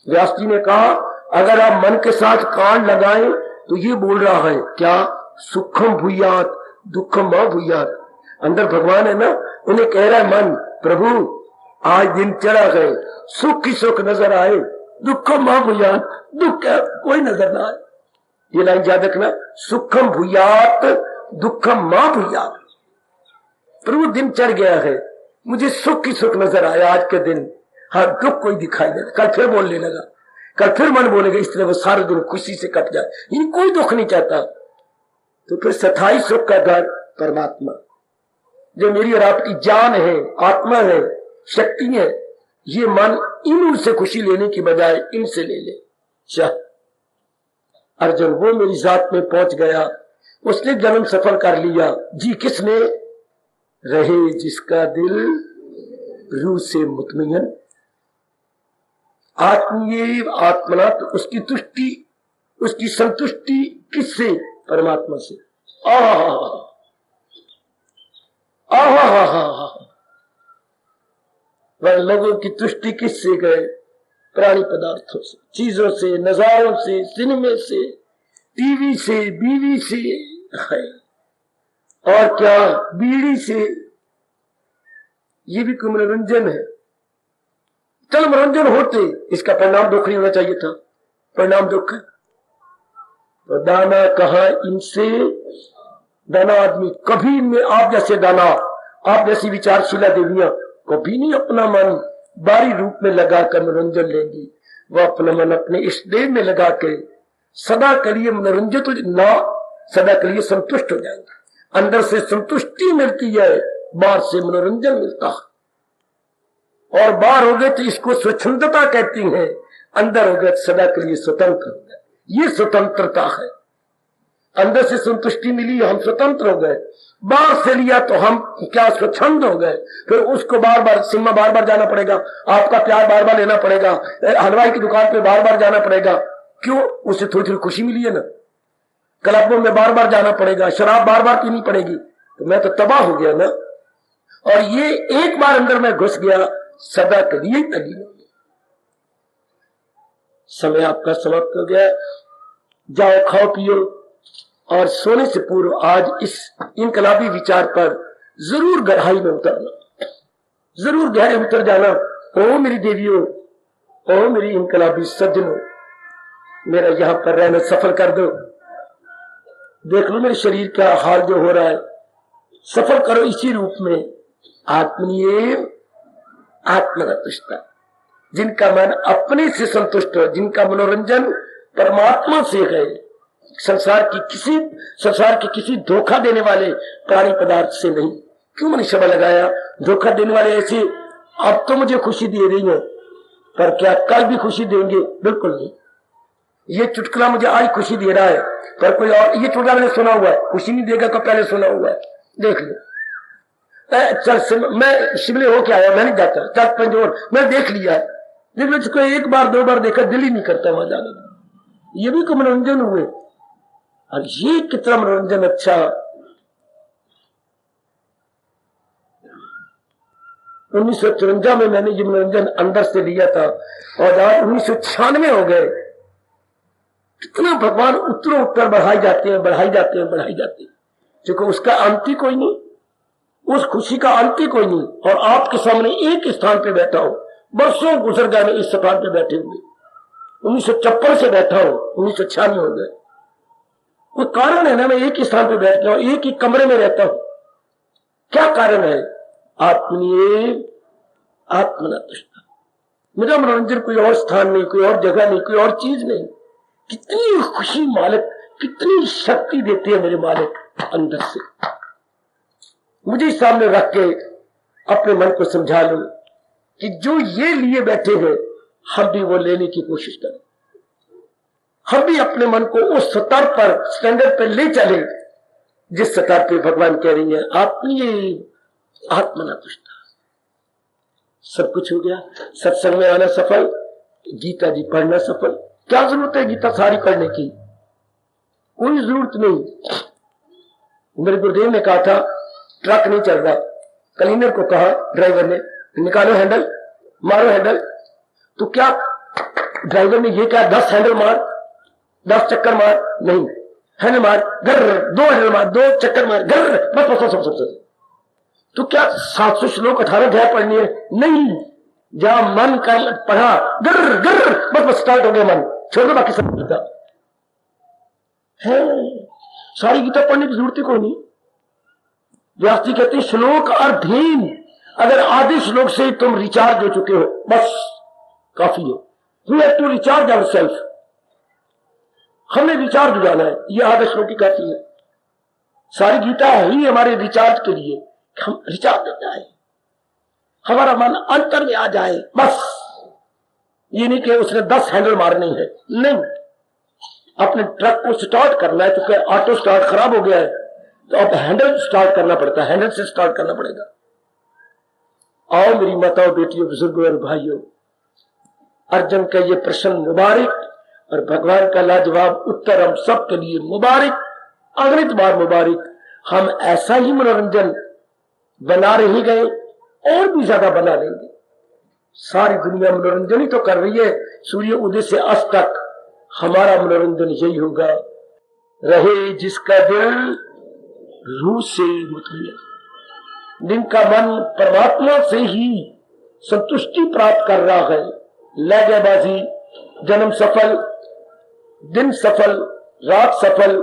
व्यास जी ने कहा अगर आप मन के साथ कान लगाएं तो ये बोल रहा है क्या? सुखम भूयात दुखम न भूयात। अंदर भगवान है ना, उन्हें कह रहा है मन, प्रभु आज दिन चढ़ा गए, सुख ही सुख नजर आए, दुखम न भूयात, दुख कोई नजर ना आए। ये लाइन याद रखना, सुखम भूयात दुखम न भूयात। प्रभु दिन चढ़ गया है, मुझे सुख ही सुख नजर आया आज के दिन, हाँ दुख कोई दिखाई दे। कल फिर बोलने लगा, कल फिर मन बोलेगा, इस तरह वो सारे दिन खुशी से कट जाए। इन कोई दुख नहीं चाहता। तो फिर स्थायी सुख का घर परमात्मा, जो मेरी और आपकी जान है, आत्मा है, शक्ति है, ये मन इन से खुशी लेने की बजाय इनसे ले ले। अर्जुन वो मेरी जात में पहुंच गया, उसने जन्म सफल कर लिया। जी किसने? रहे जिसका दिल रूह से मुतमईन। आत्मीय आत्मना, तो उसकी तुष्टि, उसकी संतुष्टि किससे? परमात्मा से। वह लोगों की तुष्टि किससे गए? प्राणी पदार्थों से, चीजों से, नजारों से, सिनेमे से, टीवी से, बीवी से, और क्या बीड़ी से। ये भी कोई मनोरंजन है। चल मनोरंजन होते, इसका परिणाम दुख नहीं होना चाहिए था, परिणाम दुख है। तो दाना कहा इनसे, दाना आदमी कभी इनमें, आप जैसे दाना, आप जैसी विचारशीला देवियां कभी नहीं अपना मन बारी रूप में लगाकर मनोरंजन लेंगी। वह अपना मन अपने इस देह में लगा के सदा के लिए मनोरंजन तो ना, सदा के लिए संतुष्ट हो जाएंगे। अंदर से संतुष्टि मिलती है, बाहर से मनोरंजन मिलता है। और बाहर हो गए तो इसको स्वच्छंदता कहती हैं, अंदर हो गए तो सदा के लिए स्वतंत्र हो गए। ये स्वतंत्रता है। अंदर से संतुष्टि मिली, हम स्वतंत्र हो गए। बाहर से लिया तो हम क्या स्वच्छंद हो गए। फिर उसको बार बार सिनेमा बार बार जाना पड़ेगा, आपका प्यार बार बार लेना पड़ेगा, हलवाई की दुकान पे बार बार जाना पड़ेगा। क्यों? उससे थोड़ी थोड़ी खुशी मिली है ना। क्लबों में बार बार जाना पड़ेगा, शराब बार बार पीनी पड़ेगी, तो मैं तो तबाह हो गया ना। और ये एक बार अंदर में घुस गया, सदा के लिए तली हो गया। समय आपका समाप्त हो गया। जाओ खाओ पियो, और सोने से पूर्व आज इस इनकलाबी विचार पर जरूर गहराई में उतरना, जरूर गहरे उतर जाना। ओ मेरी देवियों, ओ मेरी इनकलाबी सज्जनों, मेरा यहां पर रहना सफल कर दो। देख लो मेरे शरीर का हाल जो हो रहा है, सफल करो इसी रूप में। आत्मीय आत्मरतुष्टा, जिनका मन अपने से संतुष्ट हो, जिनका मनोरंजन परमात्मा से है, संसार के किसी धोखा देने वाले प्राणी पदार्थ से नहीं। क्यों मैंने शब्द लगाया? धोखा देने वाले ऐसे, अब तो मुझे खुशी दे रही है, पर क्या कल भी खुशी देंगे? बिल्कुल नहीं। ये चुटकुला मुझे आज खुशी दे रहा है, पर कोई और, ये चुटकुला मैंने सुना हुआ है, खुशी नहीं देगा, कब पहले सुना हुआ है, देख लो। चल मैं शिमले होके आया, मैं नहीं जाता, चल पंजोर मैं देख लिया, देख लो, एक बार दो बार देखा, दिल ही नहीं करता वहां जाने का। ये भी को मनोरंजन हुए। और ये कितना मनोरंजन अच्छा। 1954 में मैंने ये मनोरंजन अंदर से लिया था, और आज 1996 हो गए। कितना भगवान उत्तरों उत्तर बढ़ाई जाते हैं, बढ़ाई जाते हैं, बढ़ाई जाते हैं, क्योंकि उसका अंत ही कोई नहीं, उस खुशी का अंत ही कोई नहीं। और आपके सामने एक स्थान पे बैठा हो, बरसों गुजर गए मैं इस स्थान पे बैठे हुए, 1956 से बैठा हो, 1996 हो गए। कोई कारण है ना, मैं एक ही स्थान पे बैठता हूं, एक ही कमरे में रहता हूं, क्या कारण है? आत्मनिएव आत्मना तुष्टा। मेरा मनोरंजन कोई और स्थान नहीं, कोई और जगह नहीं, कोई और चीज नहीं। कितनी खुशी मालिक, कितनी शक्ति देते हैं मेरे मालिक अंदर से। मुझे सामने रख के अपने मन को समझा लो कि जो ये लिए बैठे हैं, हम भी वो लेने की कोशिश करें। हम भी अपने मन को उस स्तर पर, स्टैंडर्ड पर ले चले जिस स्तर पे भगवान कह रही है अपनी आत्मना तुष्टा। सब कुछ हो गया, सत्संग में आना सफल, गीता जी पढ़ना सफल। क्या जरूरत है गीता सारी पढ़ने की? कोई जरूरत नहीं। मेरे गुरुदेव ने कहा था ट्रक नहीं चल रहा, क्लीनर को कहा ड्राइवर ने निकालो हैंडल, मारो हैंडल। तो क्या ड्राइवर ने ये कहा 10 हैंडल मार, 10 चक्कर मार? नहीं, हैंडल मार, गर, 2 हैंडल मार, 2 चक्कर मार, गर, बस बस बस बस। तो क्या 700 श्लोक 18 अध्याय पढ़नी है? नहीं, जहां मन कर पढ़ा, गर गर, बस बस स्टार्ट हो गया मन, छोड़ दो बाकी सब गीता है। सारी गीता पढ़ने की जरूरत ही कोई नहीं। व्यास जी कहते हैं श्लोक अर्धहीन, अगर आधे श्लोक से तुम रिचार्ज हो चुके हो बस काफी है। We have to recharge our self. हमने रिचार्ज हो जाना है, ये आधे श्लोक की काफी है। सारी गीता है ही हमारे रिचार्ज के लिए, हम रिचार्ज हो जाए, हमारा मन अंतर में आ जाए बस। ये नहीं कि उसने 10 हैंडल मारनी है, नहीं। अपने ट्रक को स्टार्ट करना है तो क्या ऑटो स्टार्ट खराब हो गया है, तो अब हैंडल स्टार्ट करना पड़ता है, हैंडल से स्टार्ट करना पड़ेगा। आओ मेरी माताओं, बेटियों, बुजुर्गों और भाइयों, अर्जुन का ये प्रश्न मुबारक और भगवान का लाजवाब उत्तर हम सबके लिए मुबारक, अगणित बार मुबारक। हम ऐसा ही मनोरंजन बना रह गए और भी ज्यादा बना लेंगे। सारी दुनिया मनोरंजन ही तो कर रही है, सूर्य उदय से अस्त तक। हमारा मनोरंजन यही होगा, रहे जिसका दिल रूह से मुतमईन, जिनका मन परमात्मा से ही संतुष्टि प्राप्त कर रहा है। लैजाबाजी, जन्म सफल, दिन सफल, रात सफल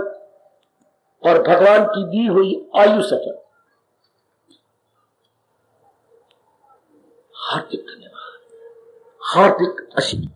और भगवान की दी हुई आयु सफल। हार्दिक धन्यवाद, हार्दिक आशीर्वाद।